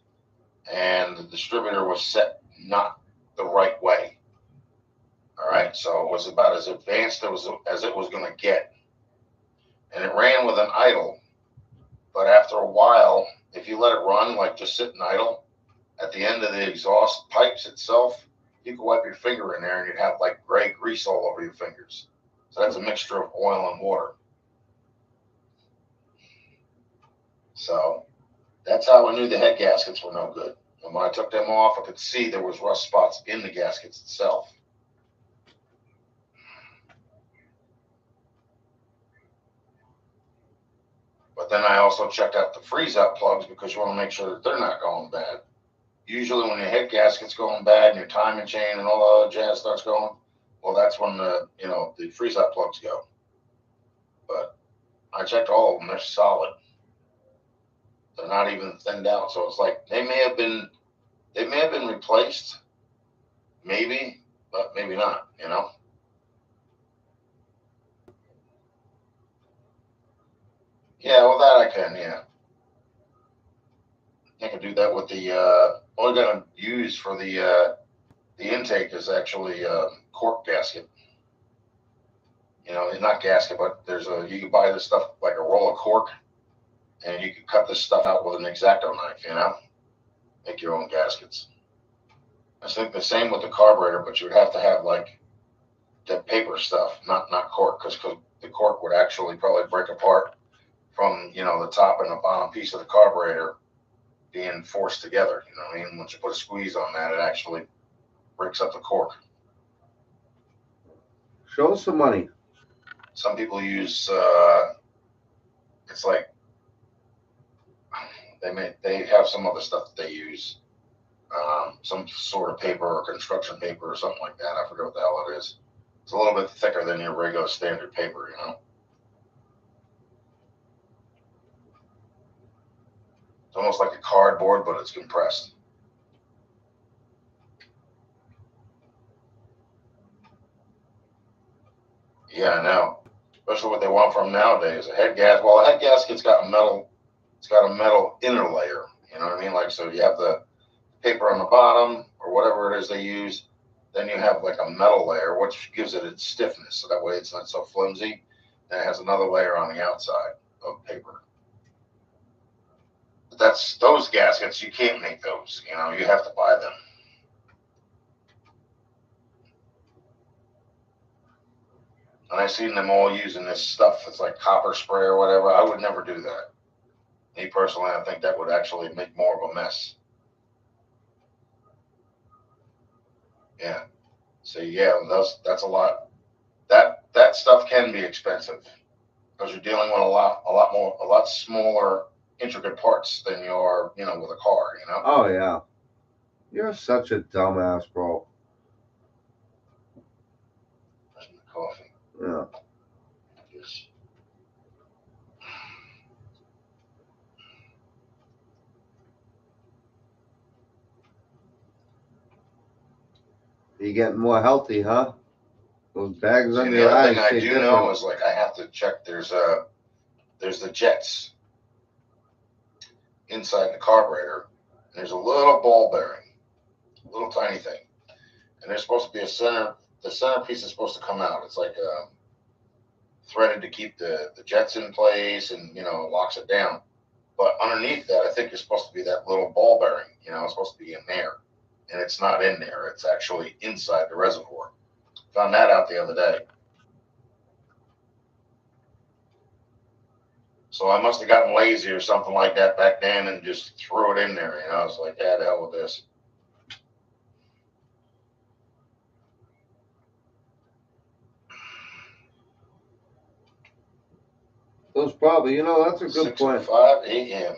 and the distributor was set not the right way. All right, so it was about as advanced as it was going to get, and it ran with an idle. But after a while, if you let it run, like just sitting idle, at the end of the exhaust pipes itself, you could wipe your finger in there and you'd have like gray grease all over your fingers. So that's a mixture of oil and water. So that's how I knew the head gaskets were no good. And when I took them off, I could see there was rust spots in the gaskets itself. But then I also checked out the freeze-out plugs because you want to make sure that they're not going bad. Usually when your head gasket's going bad and your timing chain and all the other jazz starts going, well, that's when the freeze-out plugs go. But I checked all of them; they're solid. They're not even thinned out, so it's like they may have been replaced, maybe, but maybe not. You know. Yeah, well, that I can. Yeah, I can do that with the. All I gotta use for the intake is actually cork gasket. You know, it's not gasket, but you can buy this stuff like a roll of cork, and you can cut this stuff out with an X-Acto knife. You know, make your own gaskets. I think the same with the carburetor, but you would have to have like the paper stuff, not cork, because the cork would actually probably break apart from the top and the bottom piece of the carburetor being forced together. You know what I mean? Once you put a squeeze on that, it actually breaks up the cork. Show us some money. Some people use it's like they have some other stuff that they use, some sort of paper or construction paper or something like that. I forget what the hell it is. It's a little bit thicker than your regular standard paper, you know. It's almost like a cardboard, but it's compressed. Yeah, I know. Especially what they want from nowadays. A head gasket's got a metal. It's got a metal inner layer. You know what I mean? Like, so you have the paper on the bottom or whatever it is they use. Then you have like a metal layer, which gives it its stiffness. So that way it's not so flimsy. And it has another layer on the outside of paper. But those gaskets, you can't make those. You know, you have to buy them. And I've seen them all using this stuff. It's like copper spray or whatever. I would never do that. Me personally, I think that would actually make more of a mess. Yeah. So yeah, that's a lot. That stuff can be expensive because you're dealing with a lot smaller intricate parts than you are, with a car, Oh yeah. You're such a dumbass, bro. Coffee. Yeah. Just, You getting more healthy, huh? Those bags see, under the your other eyes thing I say do different. know is like I have to check. There's the jets inside the carburetor. And there's a little ball bearing, a little tiny thing, and there's supposed to be a center. The centerpiece is supposed to come out. It's like threaded to keep the jets in place, and it locks it down. But underneath that, I think there's supposed to be that little ball bearing. It's supposed to be in there, and it's not in there. It's actually inside the reservoir. Found that out the other day. So I must have gotten lazy or something like that back then and just threw it in there. I was like, yeah, the hell with this. Those probably, that's a good point. 6:05 a.m.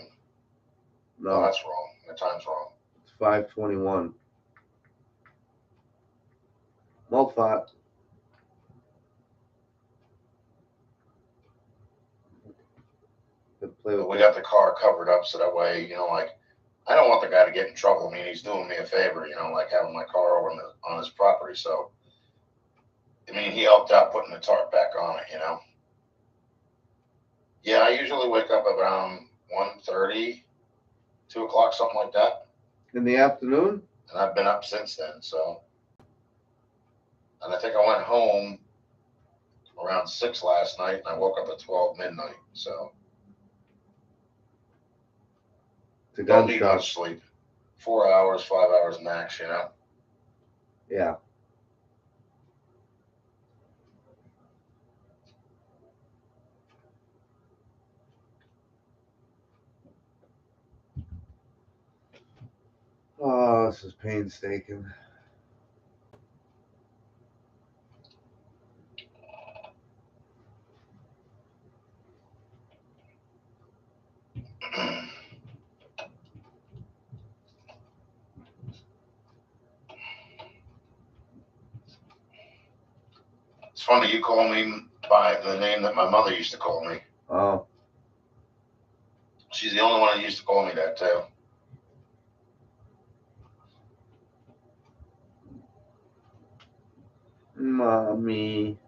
No, Oh, that's wrong. The time's wrong. it's 5:21. Mulfot. But we got the car covered up so that way, like, I don't want the guy to get in trouble. I mean, he's doing me a favor, like having my car over on his property. So, I mean, he helped out putting the tarp back on it. Yeah, I usually wake up around 1:30, 2 o'clock, something like that. In the afternoon? And I've been up since then. So, and I think I went home around 6 last night, and I woke up at 12 midnight. So, It's a don't need gunshot. much sleep. 4 hours, 5 hours max. Yeah. Oh, this is painstaking. It's funny you call me by the name that my mother used to call me. Oh. She's the only one that used to call me that too. Mommy.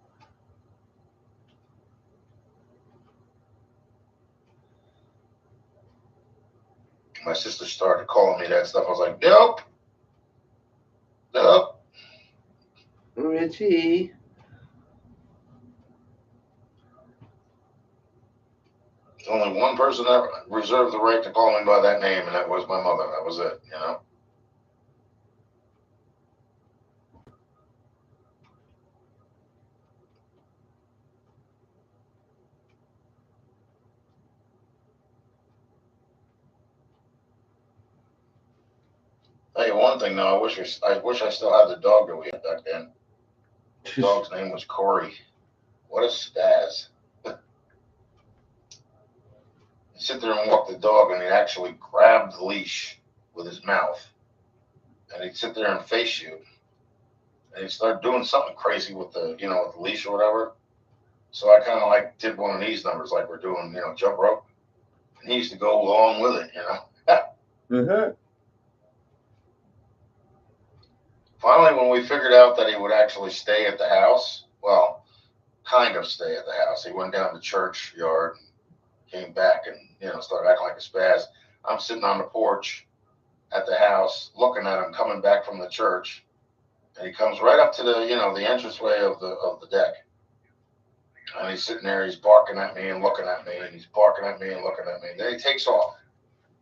My sister started calling me that stuff. I was like, nope. Nope. Richie. There's only one person that reserved the right to call me by that name, and that was my mother. That was it. Hey, one thing though, I wish I still had the dog that we had back then. The dog's name was Corey. What a spaz. He'd sit there and walk the dog, and he'd actually grab the leash with his mouth, and he'd sit there and face you, and he'd start doing something crazy with the with the leash or whatever. So I kind of like did one of these numbers, like we're doing, jump rope, and he used to go along with it. Mm-hmm. Finally, when we figured out that he would actually stay at the house, well, kind of stay at the house. He went down to the church yard, came back, and started acting like a spaz. I'm sitting on the porch at the house, looking at him coming back from the church, and he comes right up to the the entranceway of the deck, and he's sitting there. He's barking at me and looking at me, and he's barking at me and looking at me. Then he takes off,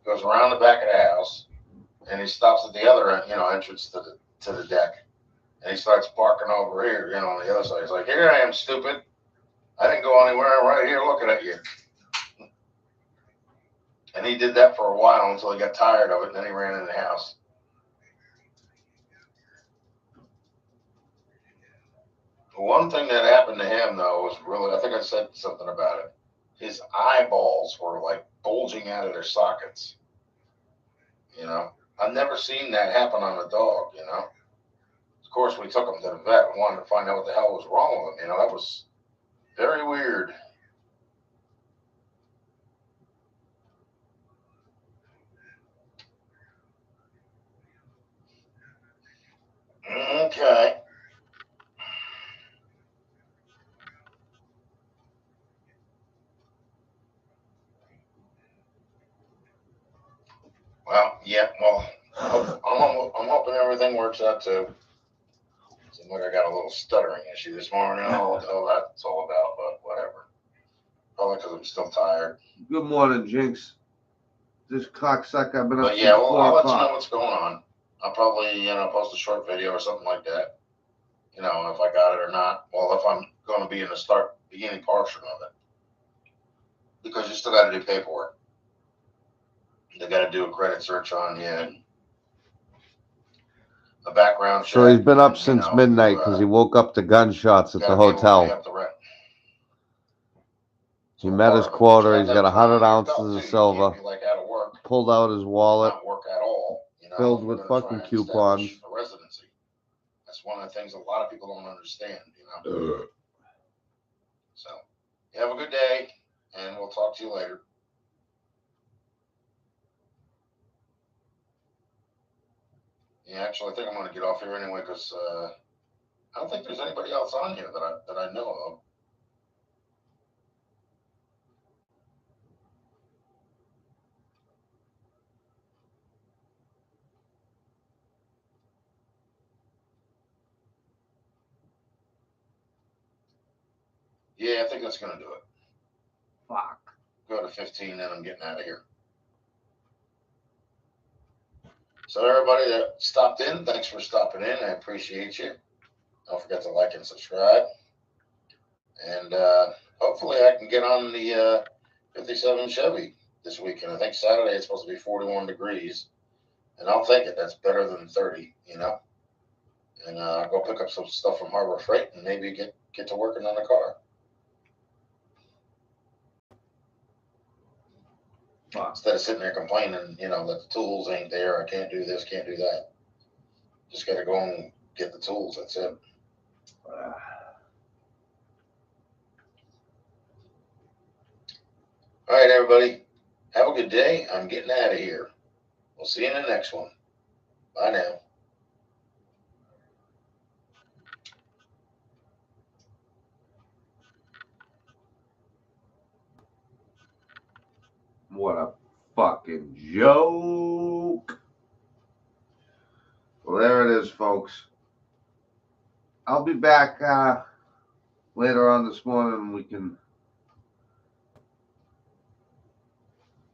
goes around the back of the house, and he stops at the other entrance to the deck. And he starts barking over here, on the other side. He's like, here I am, stupid. I didn't go anywhere. I'm right here looking at you. And he did that for a while until he got tired of it, and then he ran in the house. One thing that happened to him, though, was really, I think I said something about it. His eyeballs were like bulging out of their sockets. You know, I've never seen that happen on a dog. You know, of course we took him to the vet and wanted to find out what the hell was wrong with him. You know, that was very weird. Okay. Well, yeah. Well, I'm hoping everything works out too. Seems like I got a little stuttering issue this morning. I don't know what the hell that's all about, but whatever. Probably because I'm still tired. Good morning, Jinx. This cocksucker, I've been up But since yeah, well, 4 I'll let you know o'clock. what's going on. I'll probably, post a short video or something like that. You know, if I got it or not. Well, if I'm going to be in the beginning portion of it. Because you still got to do paperwork. They got to do a credit search on you and a background check. So he's been up and, since midnight because he woke up to gunshots at the gotta be able to pay hotel. up the rent. He So met his part of it, quota. you He's have got that time 100 under your belt, ounces of too. You silver. can't be like out of work, Pulled out his wallet. not work at all. You know, Filled if with we're gonna fucking try and coupons. establish a residency. That's one of the things a lot of people don't understand. You know. So, you have a good day, and we'll talk to you later. Yeah, actually, I think I'm going to get off here anyway because I don't think there's anybody else on here that I know of. Yeah, I think that's going to do it. Fuck. Go to 15, then I'm getting out of here. So everybody that stopped in, thanks for stopping in. I appreciate you. Don't forget to like and subscribe. And hopefully I can get on the 57 Chevy this weekend. I think Saturday it's supposed to be 41 degrees. And I'll take it. That's better than 30, you know. And I'll go pick up some stuff from Harbor Freight and maybe get to working on the car. Instead of sitting there complaining, you know, that the tools ain't there. I can't do this, can't do that. Just got to go and get the tools. That's it. All right, everybody. Have a good day. I'm getting out of here. We'll see you in the next one. Bye now. What a fucking joke. Well, there it is, folks. I'll be back later on this morning. We can.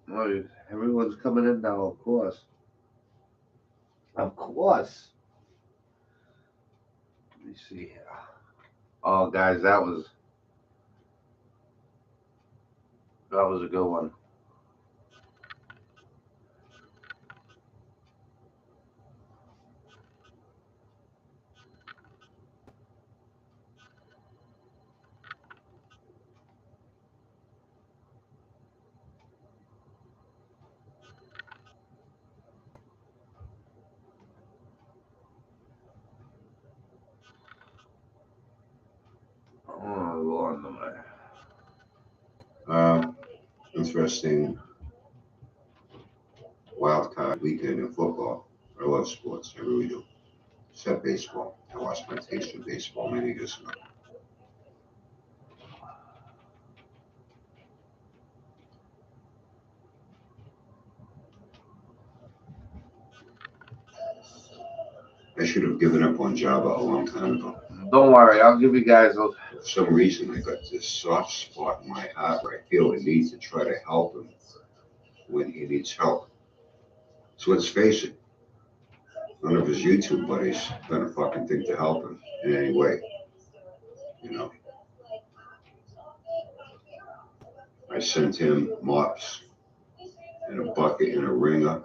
Well, everyone's coming in now, of course. Of course. Let me see here. Oh, guys, that was a good one. Oh, Lord, Interesting wild card weekend in football. I love sports. I really do. Except baseball. I lost my taste for baseball many years ago. I should have given up on Java a long time ago. Don't worry, I'll give you guys those. For some reason, I got this soft spot in my heart where I feel the need to try to help him when he needs help. So let's face it, none of his YouTube buddies gonna fucking think to help him in any way. You know? I sent him mops and a bucket and a ringer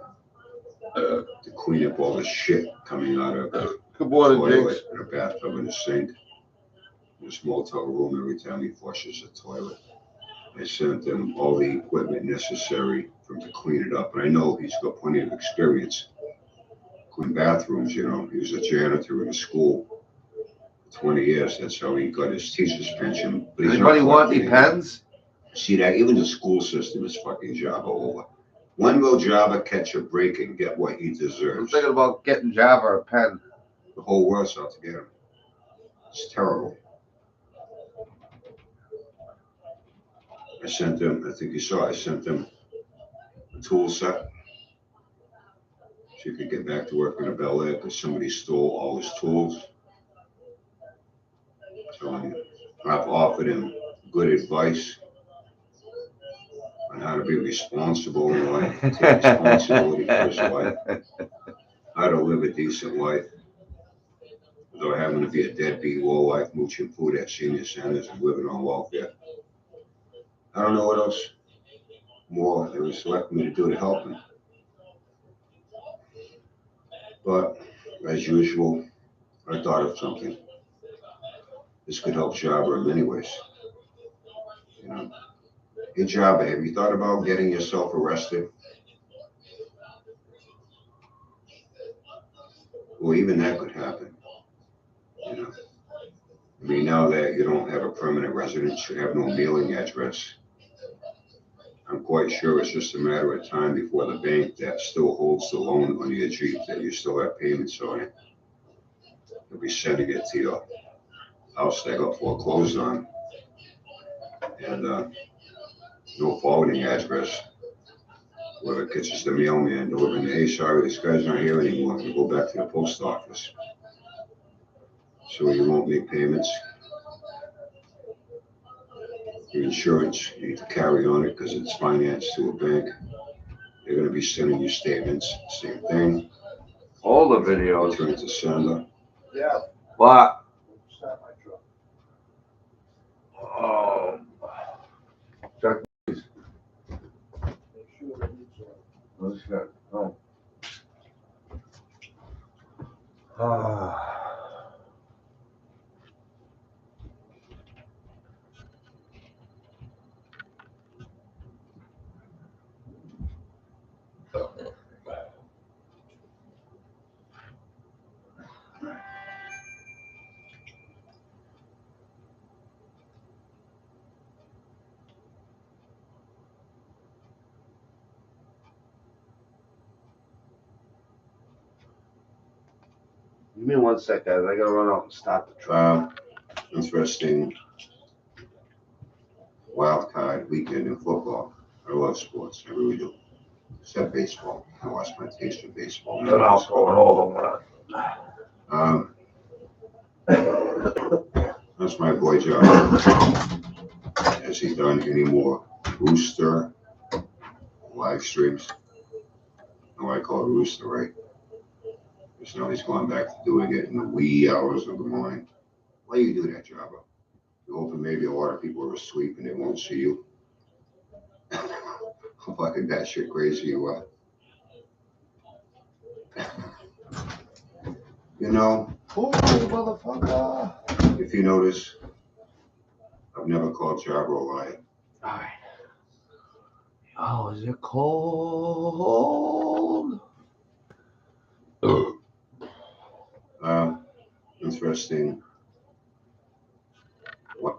to clean up all the shit coming out of the toilet and a bathtub and a sink. In this motel room every time he flushes the toilet. I sent him all the equipment necessary for him to clean it up. And I know he's got plenty of experience cleaning bathrooms, you know. He was a janitor in a school for 20 years. That's how he got his teacher's pension. But he's Anybody not want any collecting it. pens? See that? Even the school system is fucking Jabba over. When will Jabba catch a break and get what he I'm deserves? thinking about getting Java a pen. The whole world's out to get him. It's terrible. I sent him, I think you saw, I sent him a tool set. So he could get back to work in a Bel Air because somebody stole all his tools. So I've offered him good advice on how to be responsible in life, take responsibility for his life, how to live a decent life without having to be a deadbeat, low-life, mooching food at senior centers and living on welfare. I don't know what else more they would select me to do to help him. But as usual, I thought of something. This could help Jabba in many ways. You know, hey Jabba, have you thought about getting yourself arrested? Well, even that could happen. You know, I mean, now that you don't have a permanent residence, you have no mailing address. I'm quite sure it's just a matter of time before the bank that still holds the loan on your Jeep that you still have payments on it, they'll be sending it to your house that got foreclosed on, and no forwarding address. Whoever catches the mailman delivering, hey, sorry, this guy's not here anymore. You go back to the post office. So you won't make payments. Your insurance, you need to carry on it because it's financed to a bank. They're going to be sending you statements, same thing. All the videos. Return to sender. Yeah. What? Start my truck. Oh. Check these. Make sure that it's, Let's check. Oh. Ah. Give me 1 sec, guys. I gotta run out and start the truck. Interesting wild card weekend in football. I love sports, I really do. Except baseball. I lost my taste for baseball. Then I'll throw it over. That's my boy John. Has he done any more Rooster live streams? No, I call it Rooster, right? Because now he's going back to doing it in the wee hours of the morning. Why do you do that, Jabba? You hoping maybe a lot of people are asleep and they won't see you? How fucking batshit crazy you are. You know, Oh, motherfucker. if you notice, I've never called Jabba a liar. Alright. Oh, is it cold? Interesting. What?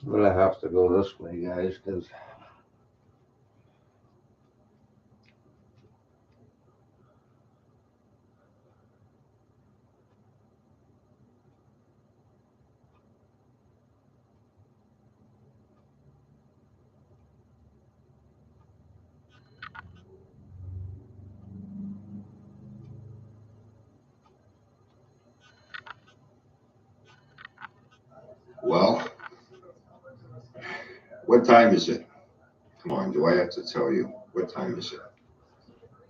I'm gonna have to go this way, guys, because Well, what time is it? Come on, do I have to tell you? What time is it?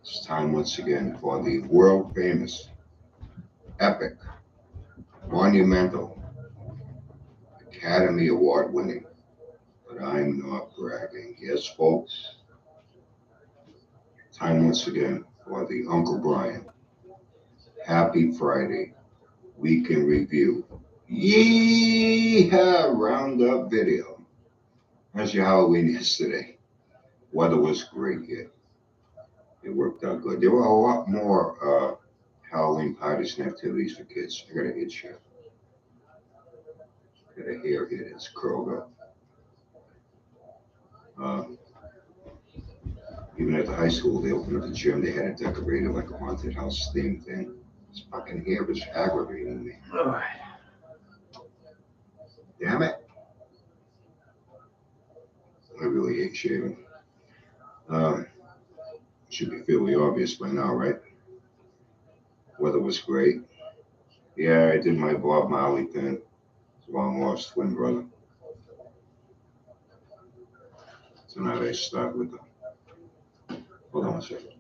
It's time once again for the world famous, epic, monumental, Academy Award winning, but I'm not bragging. Yes, folks, time once again for the Uncle Brian. Happy Friday, week in review. Yeehaw roundup video. How's your Halloween yesterday? Weather was great here. It worked out good. There were a lot more Halloween parties and activities for kids. I got an itch here. Got a hair here that's curled up. Even at the high school, they opened up the gym. They had it decorated like a haunted house theme thing. This fucking hair was aggravating me. Damn it. I really hate shaving. Should be fairly obvious by now, right? Weather was great. Yeah, I did my Bob Marley thing. Long lost twin brother. Tonight I start with them. Hold on a second.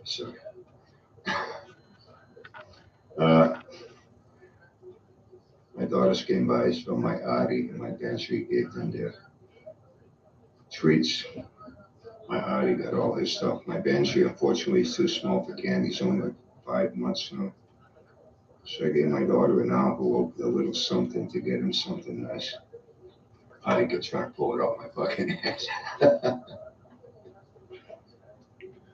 So, my daughters came by, so my auntie and my pantry gave them their treats. My auntie got all his stuff. My Banshee, unfortunately, is too small for candy. He's only like 5 months now. So I gave my daughter an envelope, a little something to get him something nice. I didn't get trying to pull it out my fucking ass.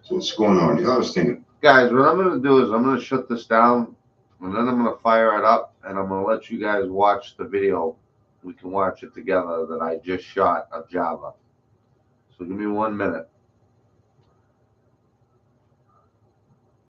So what's going on? I was thinking, Guys, what I'm going to do is I'm going to shut this down, and then I'm going to fire it up, and I'm going to let you guys watch the video. We can watch it together that I just shot of Java. So give me 1 minute.